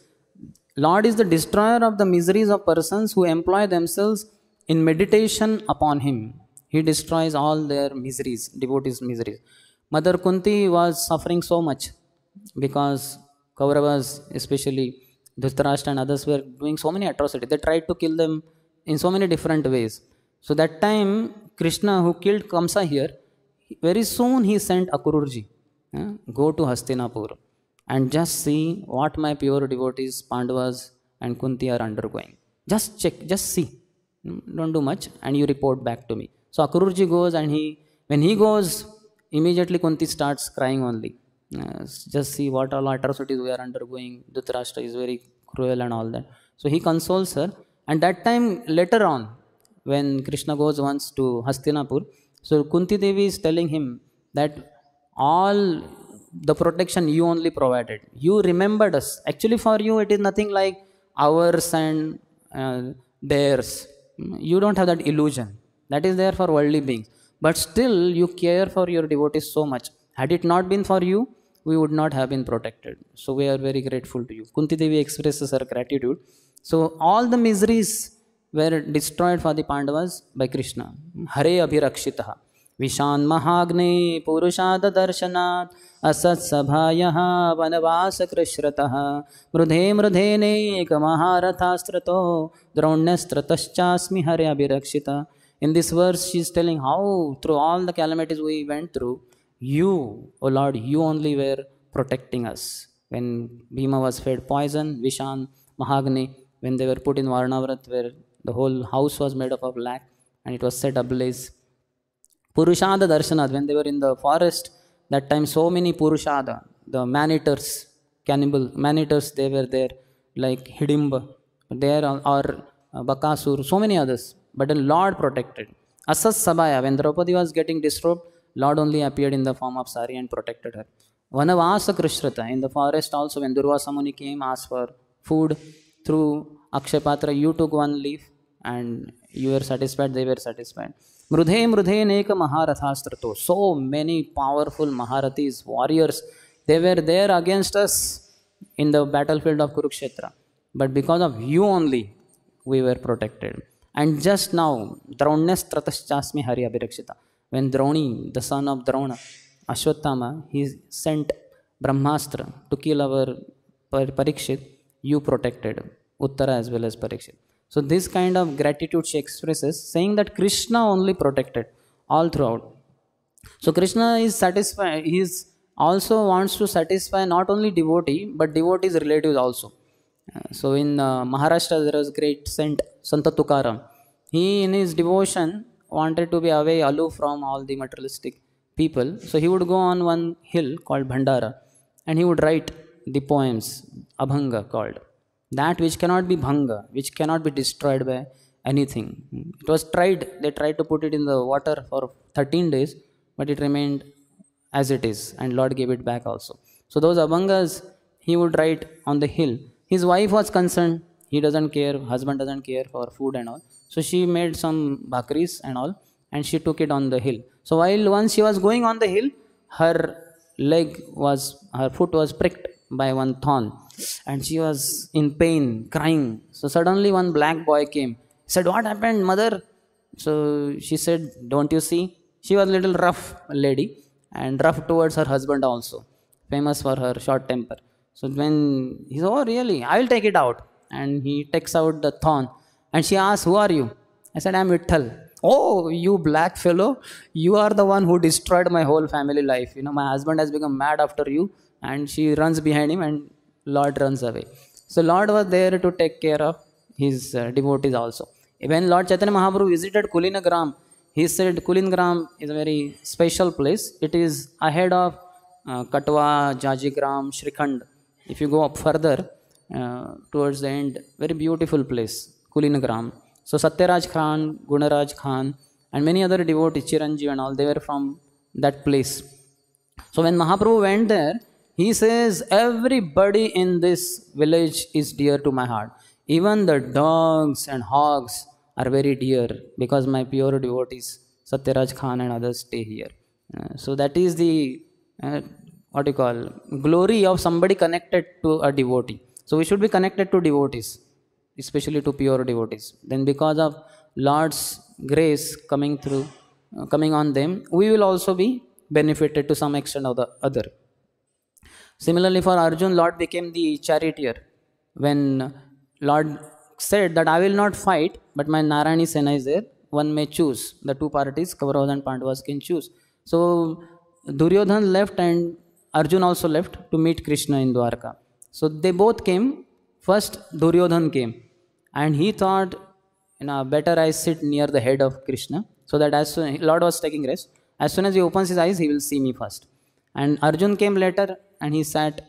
Lord is the destroyer of the miseries of persons who employ themselves in meditation upon him. He destroys all their miseries, devotees' miseries. Mother Kunti was suffering so much because Kauravas, especially Dhritarashtra and others, were doing so many atrocities. They tried to kill them in so many different ways. So that time, Krishna, who killed Kamsa here, very soon he sent Akururji, go to Hastinapur and just see what my pure devotees, Pandavas and Kunti are undergoing. Just check, just see. Don't do much and you report back to me. So Akururji goes and when he goes, immediately Kunti starts crying only. Just see what all atrocities we are undergoing. Dhritarashtra is very cruel and all that. So he consoles her. And that time, later on, when Krishna goes once to Hastinapur, so Kunti Devi is telling him that all the protection you only provided. You remembered us. Actually, for you, it is nothing like ours and theirs. You don't have that illusion. That is there for worldly beings. But still, you care for your devotees so much. Had it not been for you, we would not have been protected. So we are very grateful to you. Kunti Devi expresses her gratitude. So all the miseries were destroyed for the Pandavas by Krishna. Hare Abhirakshitaha. Vishan Mahagne Purushada Darshanat Asat Sabhayaha Vanavasa Krishrataha Mrudhe Mrudhene Kamaharathasrato Dronyastrataschasmi Hare Abhirakshita. In this verse, she is telling how through all the calamities we went through, you, O Lord, you only were protecting us. When Bhima was fed poison, Vishan, Mahagni, when they were put in Varnavrat, where the whole house was made up of lac and it was set ablaze. Purushada Darshanat, when they were in the forest, that time so many Purushada, the man-eaters, cannibal man-eaters, they were there, like Hidimba, there or Bakasur, so many others. But the Lord protected. Asas Sabaya, when Draupadi was getting disrobed, Lord only appeared in the form of sari and protected her. Vanavasa Krishrata, in the forest also, when Durvasa Muni came, asked for food, through Akshayapatra, you took one leaf and you were satisfied, they were satisfied. Mrudhe Mrudhe Neka Maharathastrato, so many powerful Maharathis, warriors, they were there against us in the battlefield of Kurukshetra. But because of you only, we were protected. And just now, Draunyastrataschasmi Hari Abhirakshita. When Drauni, the son of Drauna, Ashwatthama, he sent Brahmastra to kill our Parikshit, you protected Uttara as well as Parikshit. So this kind of gratitude she expresses, saying that Krishna only protected all throughout. So Krishna is satisfied, he also wants to satisfy not only devotee, but devotees' relatives also. So in Maharashtra, there was great saint, Santa Tukaram. He, in his devotion, wanted to be away, aloof from all the materialistic people. So he would go on one hill called Bhandara and he would write the poems, Abhanga called. That which cannot be Bhanga, which cannot be destroyed by anything. It was tried, they tried to put it in the water for 13 days, but it remained as it is and Lord gave it back also. So those Abhangas, he would write on the hill. His wife was concerned, he doesn't care, husband doesn't care for food and all. So she made some bhakris and all and she took it on the hill. So while once she was going on the hill, her foot was pricked by one thorn and she was in pain, crying. So suddenly one black boy came. He said, "What happened, mother?" So she said, "Don't you see?" She was a little rough lady and rough towards her husband also, famous for her short temper. So when he said, "Oh really, I will take it out." And he takes out the thorn and she asked, "Who are you?" I said, "I am Vitthal." "Oh, you black fellow, you are the one who destroyed my whole family life. You know, my husband has become mad after you." And she runs behind him and Lord runs away. So Lord was there to take care of his devotees also. When Lord Chaitanya Mahaprabhu visited Kulinagram, he said Kulinagram is a very special place. It is ahead of Katwa, Jajigram, Shrikhand. If you go up further towards the end, very beautiful place, Kulinagram. So Satyaraj Khan, Gunaraj Khan and many other devotees, Chiranjeev and all, they were from that place. So when Mahaprabhu went there, he says, everybody in this village is dear to my heart. Even the dogs and hogs are very dear because my pure devotees, Satyaraj Khan and others, stay here. So that is the, glory of somebody connected to a devotee. So we should be connected to devotees, especially to pure devotees. Then because of Lord's grace coming on them, we will also be benefited to some extent or the other. Similarly, for Arjun, Lord became the charioteer. When Lord said that I will not fight, but my Narayani Sena is there, one may choose. The two parties, Kauravas and Pandavas, can choose. So Duryodhan left and Arjun also left to meet Krishna in Dwarka. So they both came. First Duryodhan came and he thought, better I sit near the head of Krishna, so that as soon Lord was taking rest, as soon as he opens his eyes, he will see me first. And Arjun came later and he sat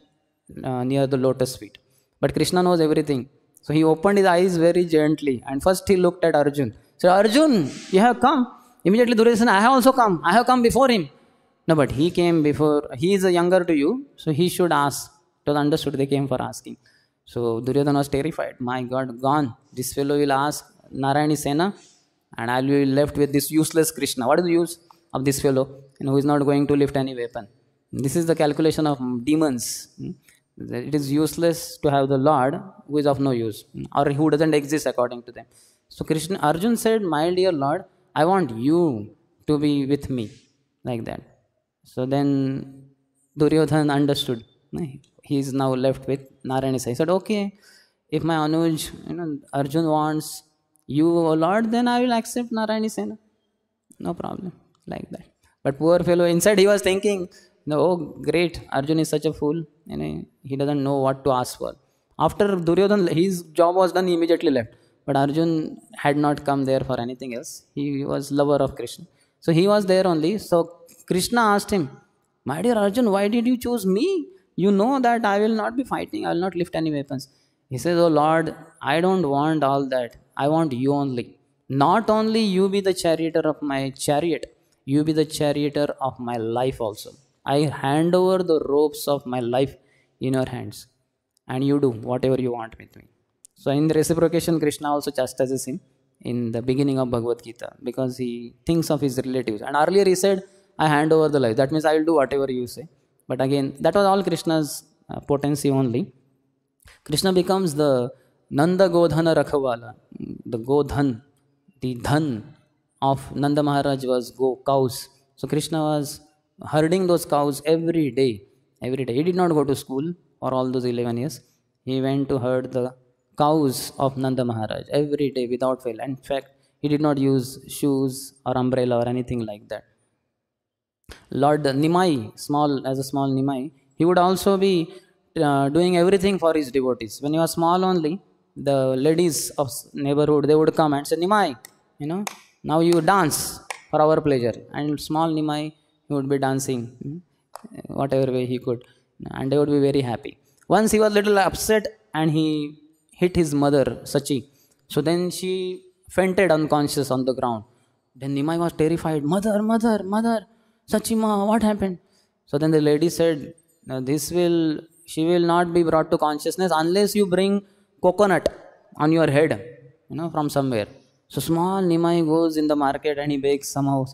near the lotus feet. But Krishna knows everything. So he opened his eyes very gently and first he looked at Arjun. So Arjun, you have come. Immediately Duryodhana said, I have also come. I have come before him. No, but he came before. He is younger to you, so he should ask. It was understood they came for asking. So Duryodhana was terrified. My God, gone. This fellow will ask Narayani Sena and I will be left with this useless Krishna. What is the use of this fellow who is not going to lift any weapon? This is the calculation of demons. It is useless to have the Lord who is of no use or who doesn't exist according to them. So Arjun said, my dear Lord, I want you to be with me, like that. So then Duryodhana understood. He is now left with Narayana. He said, okay, if my Anuj, Arjun wants you, O Lord, then I will accept Narayana Sena. No problem, like that. But poor fellow, inside he was thinking, no, oh great, Arjun is such a fool. He doesn't know what to ask for. After Duryodhana, his job was done, he immediately left. But Arjun had not come there for anything else. He was lover of Krishna. So he was there only. So Krishna asked him, my dear Arjun, why did you choose me? You know that I will not be fighting. I will not lift any weapons. He says, oh Lord, I don't want all that. I want you only. Not only you be the charioteer of my chariot, you be the charioteer of my life also. I hand over the ropes of my life in your hands. And you do whatever you want with me. So in reciprocation, Krishna also chastises him in the beginning of Bhagavad Gita because he thinks of his relatives. And earlier he said, I hand over the life. That means I will do whatever you say. But again, that was all Krishna's potency only. Krishna becomes the Nanda Godhana Rakhavala. The Godhan, the Dhan of Nanda Maharaj was cows. So Krishna was herding those cows every day. Every day. He did not go to school for all those 11 years. He went to herd the cows of Nanda Maharaj every day without fail. In fact, he did not use shoes or umbrella or anything like that. Lord Nimai, as a small Nimai, he would also be doing everything for his devotees. When he was small only, the ladies of neighborhood, they would come and say, Nimai, now you dance for our pleasure. And small Nimai, he would be dancing whatever way he could. And they would be very happy. Once he was a little upset and he hit his mother, Sachi. So then she fainted unconscious on the ground. Then Nimai was terrified. Mother, mother, mother. Sachima, what happened? So then the lady said, she will not be brought to consciousness unless you bring coconut on your head, from somewhere. So small Nimai goes in the market and he begs somehow,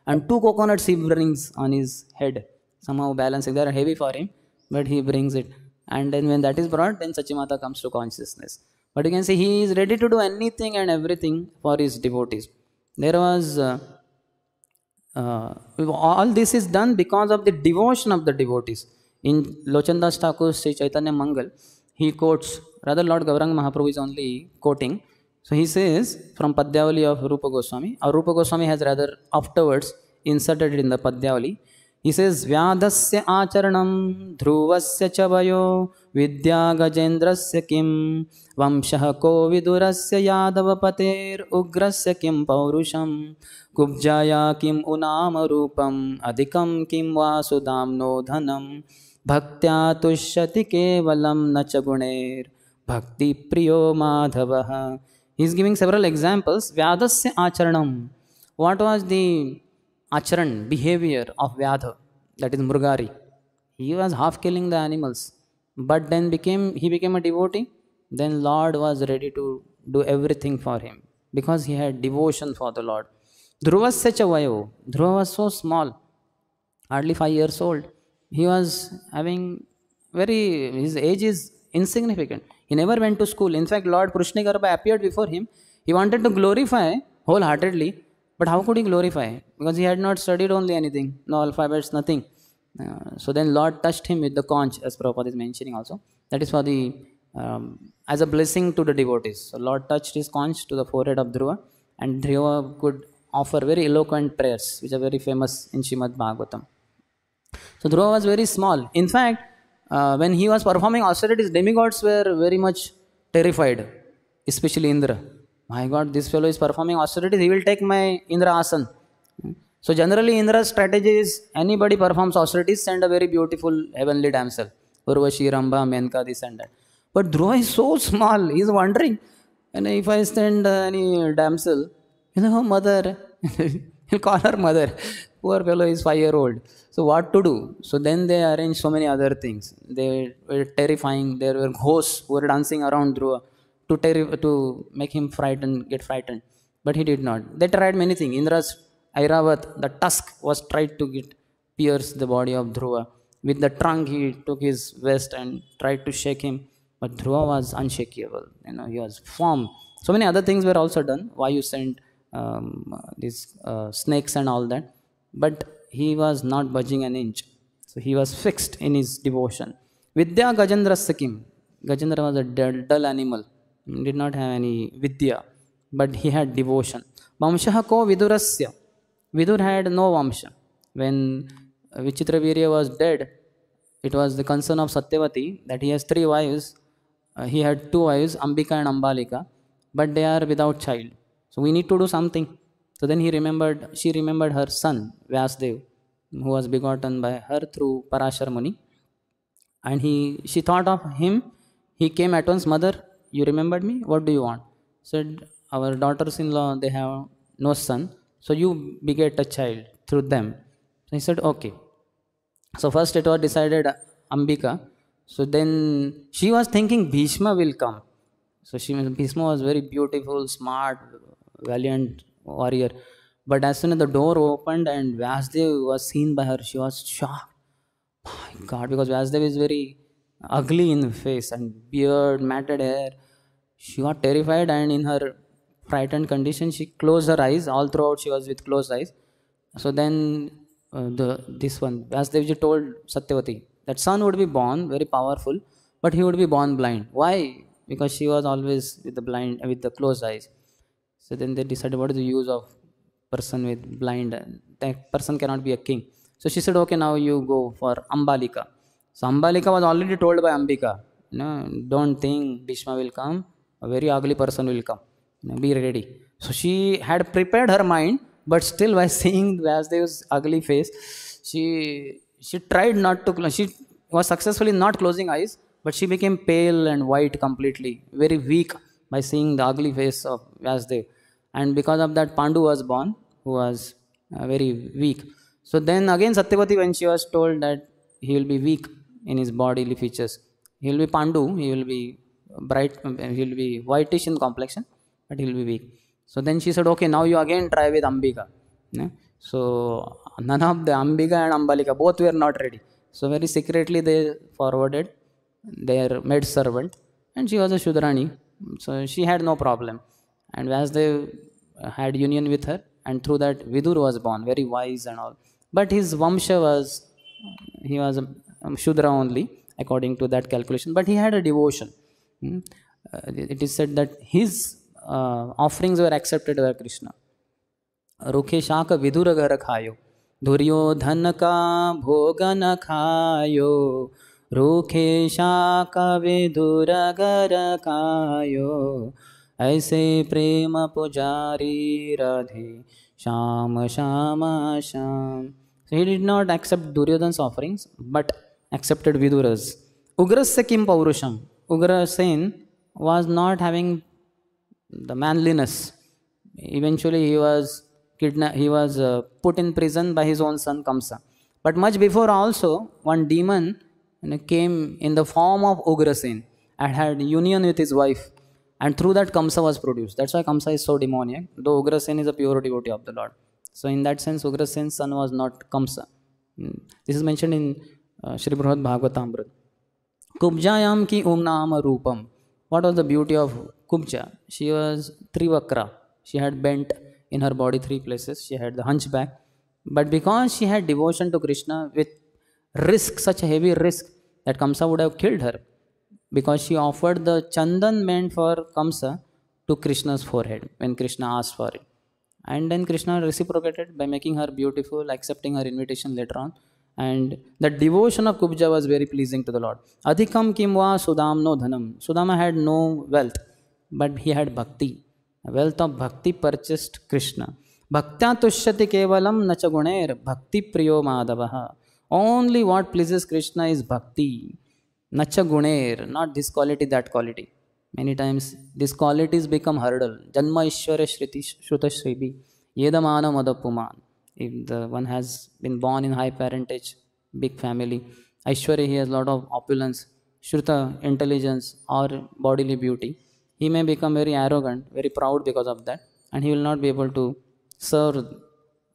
and 2 coconuts he brings on his head, somehow balancing. They are heavy for him, but he brings it. And then when that is brought, then Sachimata comes to consciousness. But you can see he is ready to do anything and everything for his devotees. There was... all this is done because of the devotion of the devotees. In Lochandas Thakur's Sri Chaitanya Mangal, he quotes, rather Lord Gauranga Mahaprabhu is only quoting. So he says from Padyavali of Rupa Goswami, or Rupa Goswami has rather afterwards inserted it in the Padyavali. He says, Vyadasya acharanam dhruvasya chavayo vidya gajendrasya kim vamshaha ko vidurasya yadava pater ugrasya kim paurusham kubjaya kim unama rupam adhikam kim vasudamno dhanam bhaktya tushyati kevalam nachaguner bhakti priyo madhavaha. He is giving several examples. Vyadasya acharanam. What was the acharan, behavior of Vyadha, that is Mrugari? He was half killing the animals, but then he became a devotee. Then Lord was ready to do everything for him because he had devotion for the Lord. Dhruvasya chavayo. Dhruva was so small, hardly 5 years old. He was having his age is insignificant. He never went to school. In fact, Lord Prushnigarbha appeared before him. He wanted to glorify wholeheartedly, But how could he glorify? Because he had not studied only anything, no alphabets, nothing. So then Lord touched him with the conch, as Prabhupada is mentioning also. That is for the as a blessing to the devotees. So Lord touched his conch to the forehead of Dhruva, and Dhruva could offer very eloquent prayers, which are very famous in Srimad Bhagavatam. So Dhruva was very small. In fact, when he was performing austerities, demigods were very much terrified, especially Indra. My God, this fellow is performing austerities, he will take my Indra Asan. So generally Indra's strategy is, anybody performs austerities, send a very beautiful heavenly damsel. Urvashi, Ramba, Menka, this and that. But Dhruva is so small, he is wondering, and if I send any damsel, mother, he'll call her mother. Poor fellow is 5-year-old. So what to do? So then they arranged so many other things. They were terrifying. There were ghosts who were dancing around Dhruva to make him get frightened. But he did not. They tried many things. Indra's Airavat, the tusk, was tried to pierce the body of Dhruva. With the trunk, he took his vest and tried to shake him. But Dhruva was unshakable. He was firm. So many other things were also done. Vayu sent these snakes and all that. But he was not budging an inch. So he was fixed in his devotion. Vidya Gajendra Sakim. Gajendra was a dull animal. He did not have any Vidya. But he had devotion. Vamshaha ko Vidurasya. Vidur had no Vamsha. When Vichitravirya was dead, it was the concern of Satyavati that he has 3 wives. He had 2 wives, Ambika and Ambalika, but they are without child. So we need to do something. So then she remembered her son, Vyasdev, who was begotten by her through Parashar Muni. And she thought of him. He came at once, mother, you remembered me? What do you want? Said, our daughters-in-law, they have no son. So you beget a child through them. So he said, okay. So first it was decided Ambika. So then she was thinking Bhishma will come. So Bhishma was very beautiful, smart, valiant warrior. But as soon as the door opened and Vyasdev was seen by her, she was shocked. My God, because Vyasdev is very ugly in the face and beard, matted hair. She got terrified, and in her frightened condition, she closed her eyes. All throughout she was with closed eyes. So then Vyasdevji told Satyavati that son would be born very powerful, but he would be born blind. Why? Because she was always with the closed eyes. So then they decided, what is the use of person with blind? That person cannot be a king. So she said, okay, now you go for Ambalika. So Ambalika was already told by Ambika, don't think Bhishma will come. A very ugly person will come. Be ready. So she had prepared her mind, but still by seeing Vyasdev's ugly face, she tried not to close. She was successfully not closing eyes, but she became pale and white completely, very weak by seeing the ugly face of Vyasdev. And because of that, Pandu was born, who was very weak. So then again Satyavati, when she was told that he will be weak in his bodily features, he will be Pandu, he will be bright, he will be whitish in complexion, but he will be weak. So then she said, okay, now you again try with Ambika. So none of the Ambika and Ambalika, both were not ready. So very secretly they forwarded their maid servant, and she was a Shudrani. So she had no problem. And Vyasdev had union with her, and through that Vidur was born, very wise and all. But his Vamsha he was a Shudra only, according to that calculation. But he had a devotion. It is said that his offerings were accepted by Krishna. Rukhe shaka vidura gar khayo, Duryodhan ka bhoga na khayo, Rukhe shaka vidura gar khayo, Aise prema pujari radhe, Shama Shama Sham. So he did not accept Duryodhan's offerings, but accepted Vidura's. Ugrasya kim paurusham. Ugrasen was not having the manliness. Eventually he was put in prison by his own son Kamsa. But much before also, one demon came in the form of Ugrasen and had union with his wife. And through that Kamsa was produced. That's why Kamsa is so demoniac, though Ugrasen is a pure devotee of the Lord. So in that sense, Ugrasen's son was not Kamsa. This is mentioned in Sri Brihad Bhagavatamrita. Kubjayam ki umnama rupam. What was the beauty of Kubja? She was Trivakra. She had bent in her body 3 places. She had the hunchback. But because she had devotion to Krishna with risk, such a heavy risk that Kamsa would have killed her, because she offered the chandan meant for Kamsa to Krishna's forehead when Krishna asked for it. And then Krishna reciprocated by making her beautiful, accepting her invitation later on. And the devotion of Kubja was very pleasing to the Lord. Adhikam kimva Sudamno dhanam. Sudama had no wealth, but he had bhakti. The wealth of bhakti purchased Krishna. Bhaktya tushyati kevalam nacha guner bhakti priyo madavaha. Only what pleases Krishna is bhakti. Nacha guner, not this quality, that quality. Many times these qualities become hurdle. Janma Ishwara Shruta Shribi Yedamana Madapuman. If the one has been born in high parentage, big family, Aishwarya, he has a lot of opulence, Shruta, intelligence or bodily beauty, he may become very arrogant, very proud because of that, and he will not be able to serve,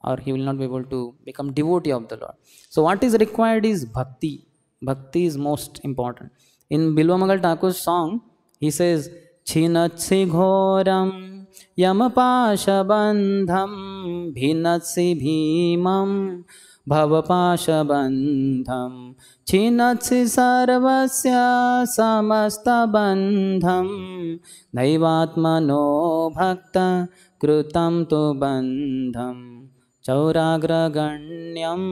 or he will not be able to become devotee of the Lord. So what is required is bhakti. Bhakti is most important. In Bilvamangal Thakur's song, he says, Chinatsi ghoram yamapashabandham bhinatsi bhimam bhavapashabandham chinatsi sarvasya samastabandham naivatmano bhakta krutam tu bandham chauragraganyam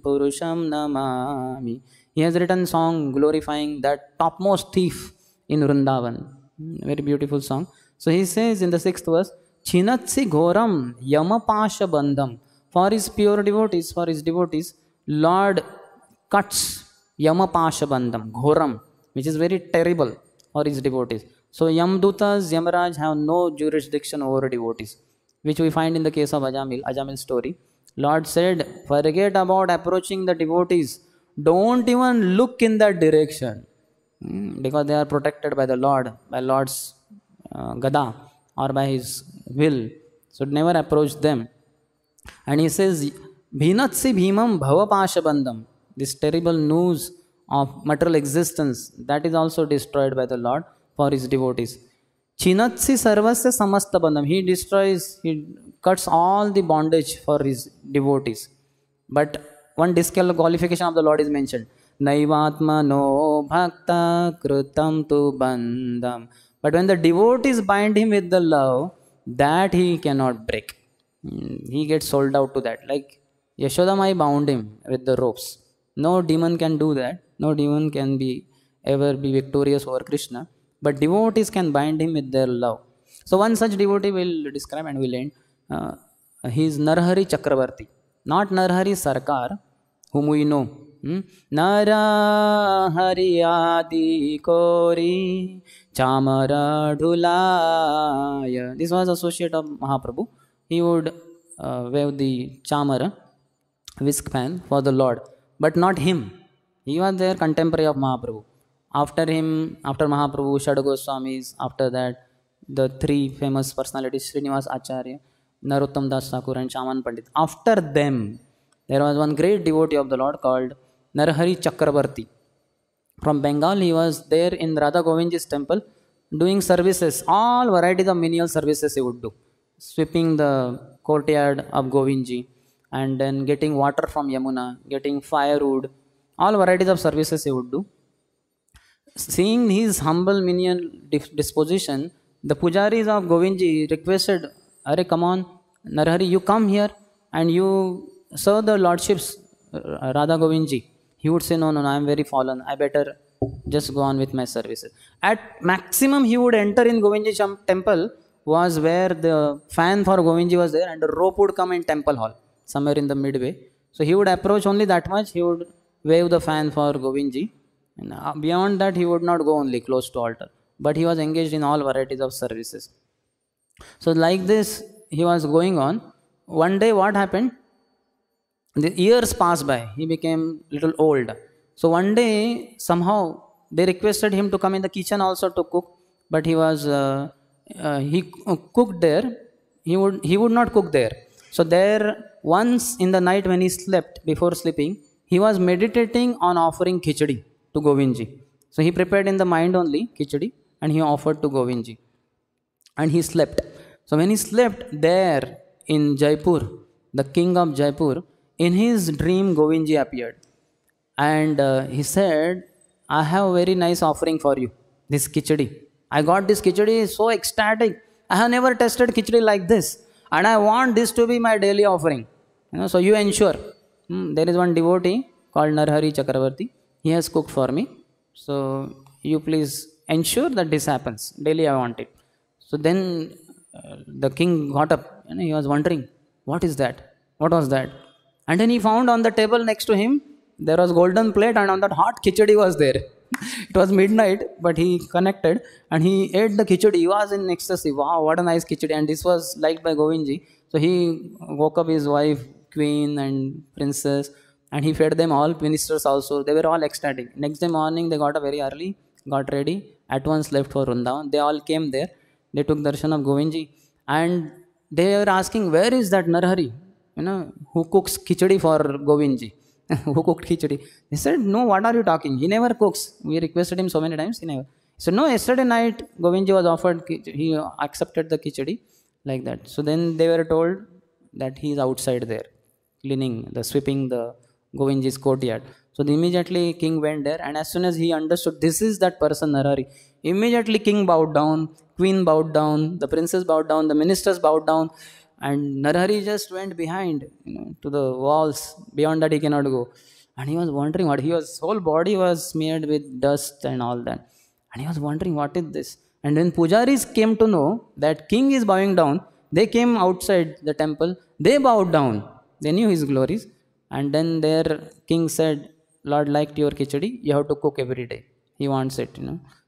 purusham namami. He has written song glorifying that topmost thief in Vrindavan. Very beautiful song. So he says in the 6th verse, Chinatsi ghoram yamapasha bandham. For his pure devotees, Lord cuts yamapasha bandham, ghoram, which is very terrible for his devotees. So Yamdutas, Yamaraj have no jurisdiction over devotees, which we find in the case of Ajamil story. Lord said, forget about approaching the devotees. Don't even look in that direction. Because they are protected by the Lord, by Lord's gada or by His will. So never approach them. And he says, Bhinatsi bhimam bhavapasha bandham. This terrible noose of material existence, that is also destroyed by the Lord for His devotees. Chinatsi sarvasya samasta bandham. He destroys, he cuts all the bondage for His devotees. But one disqualification of the Lord is mentioned. Naivatmano bhakta krutam tu bandham. But when the devotees bind him with the love, that he cannot break. He gets sold out to that. Like Yashoda Mai bound him with the ropes. No demon can do that. No demon can ever be victorious over Krishna. But devotees can bind him with their love. So one such devotee will describe and will end. He is Narhari Chakravarti. Not Narhari Sarkar, whom we know. Narahari Adi Kori Chamara Dhulaya. This was associate of Mahaprabhu. He would wave the chamara, whisk pan for the Lord, but not him. He was their contemporary of Mahaprabhu. After him, after Mahaprabhu, Shad Goswamis, after that, the 3 famous personalities, Srinivas Acharya, Narottam Das Thakur and Shaman Pandit. After them, there was one great devotee of the Lord called Narhari Chakravarti. From Bengal, he was there in Radha Govindji's temple doing services, all varieties of menial services he would do. Sweeping the courtyard of Govindji and then getting water from Yamuna, getting firewood, all varieties of services he would do. Seeing his humble menial disposition, the pujaris of Govindji requested, Arey, come on, Narhari, you come here and you serve the lordships, Radha Govindji. He would say, no, I am very fallen. I better just go on with my services. At maximum, he would enter in Govindji temple, was where the fan for Govindji was there and the rope would come in temple hall, somewhere in the midway. So he would approach only that much, he would wave the fan for Govindji. And beyond that, he would not go only close to altar. But he was engaged in all varieties of services. So like this, he was going on. One day what happened? The years passed by. He became little old. So one day, somehow, they requested him to come in the kitchen also to cook. But he was, he cooked there. He would not cook there. So there, once in the night when he slept, before sleeping, he was meditating on offering khichdi to Govindji. So he prepared in the mind only khichdi and he offered to Govindji. And he slept. So when he slept there, in Jaipur, the king of Jaipur, in his dream Govindji appeared, and he said, I have a very nice offering for you, this khichdi. I got this khichdi, so ecstatic. I have never tasted khichdi like this, and I want this to be my daily offering. So you ensure. There is one devotee called Narhari Chakravarti. He has cooked for me. So you please ensure that this happens. Daily I want it. So then the king got up and he was wondering, what is that? What was that? And then he found on the table next to him, there was golden plate, and on that hot khichdi was there. It was midnight, but he connected and he ate the khichdi. He was in ecstasy. Wow, what a nice khichdi. And this was liked by Govindji. So he woke up his wife, queen and princess, and he fed them all, ministers also. They were all ecstatic. Next day morning, they got up very early, got ready, at once left for Vrindavan. They all came there. They took darshan of Govindji, and they were asking, where is that Narhari? Who cooks khichdi for Govindji? Who cooked khichdi? He said, no, what are you talking? He never cooks. We requested him so many times, he never. He said, no, yesterday night Govindji was offered, he accepted the khichdi, like that. So then they were told that he is outside there, cleaning, sweeping the Govindji's courtyard. So immediately king went there, and as soon as he understood this is that person Narhari, immediately king bowed down, queen bowed down, the princess bowed down, the ministers bowed down, and Narhari just went behind, to the walls. Beyond that he cannot go. And he was wondering what his whole body was smeared with dust and all that. And he was wondering, what is this? And when pujaris came to know that king is bowing down, they came outside the temple, they bowed down. They knew his glories. And then their king said, Lord liked your khichdi, you have to cook every day. He wants it,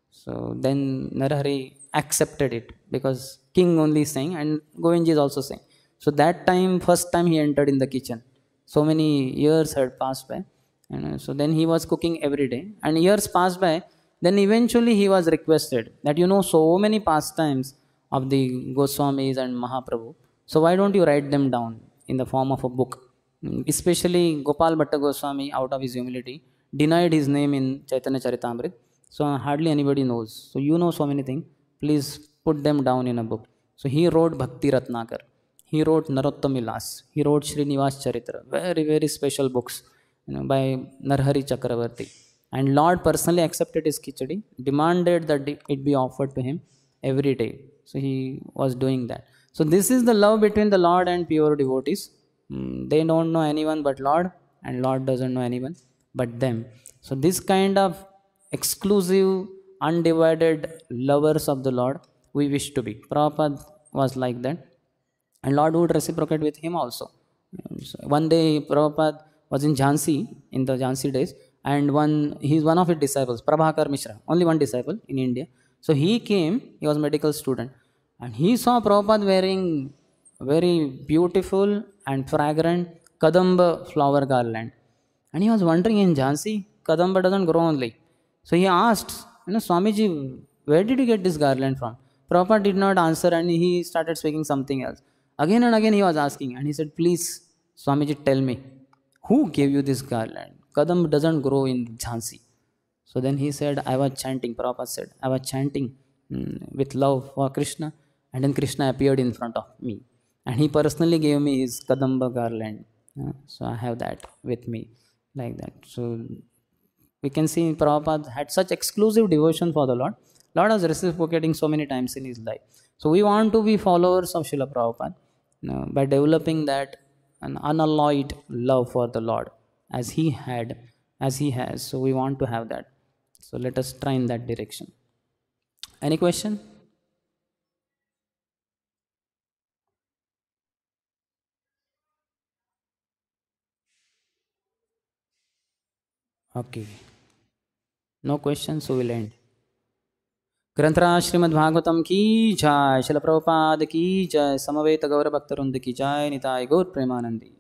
So then Narhari accepted it, because king only is saying and Govindji is also saying. So that time, first time he entered in the kitchen. So many years had passed by. So then he was cooking every day. And years passed by. Then eventually he was requested that so many pastimes of the Goswamis and Mahaprabhu. So why don't you write them down in the form of a book? Especially Gopal Bhatta Goswami, out of his humility, denied his name in Chaitanya Charitamrita. So hardly anybody knows. So you know so many things. Please put them down in a book. So he wrote Bhakti Ratnakar. He wrote Narottam Vilas. He wrote Srinivas Charitra. Very, very special books by Narhari Chakravarti. And Lord personally accepted his khichdi, demanded that it be offered to him every day. So he was doing that. So this is the love between the Lord and pure devotees. They don't know anyone but Lord, and Lord doesn't know anyone but them. So this kind of exclusive, undivided lovers of the Lord we wish to be. Prabhupada was like that, and Lord would reciprocate with him also. So one day Prabhupada was in Jhansi, in the Jhansi days, and he is one of his disciples, Prabhakar Mishra, only one disciple in India. So he came, he was a medical student, and he saw Prabhupada wearing very beautiful and fragrant Kadamba flower garland. And he was wondering, in Jhansi, Kadamba doesn't grow only. So he asked, Swamiji, where did you get this garland from? Prabhupada did not answer, and he started speaking something else. Again and again he was asking, and he said, please, Swamiji, tell me, who gave you this garland? Kadamba doesn't grow in Jhansi. So then he said, I was chanting, Prabhupada said, I was chanting with love for Krishna, and then Krishna appeared in front of me. And he personally gave me his Kadamba garland. So I have that with me, like that. So we can see Prabhupada had such exclusive devotion for the Lord. Lord was reciprocating so many times in his life. So we want to be followers of Srila Prabhupada by developing that an unalloyed love for the Lord as he has. So we want to have that. So let us try in that direction. Any question? Okay. No questions, so we'll end. ग्रंथराज Shrimad Bhagavatam की जय, शिल प्रभुपाद की जय, समवेत गौर भक्तवृंद की जय, निताय गौर प्रेमानंदी।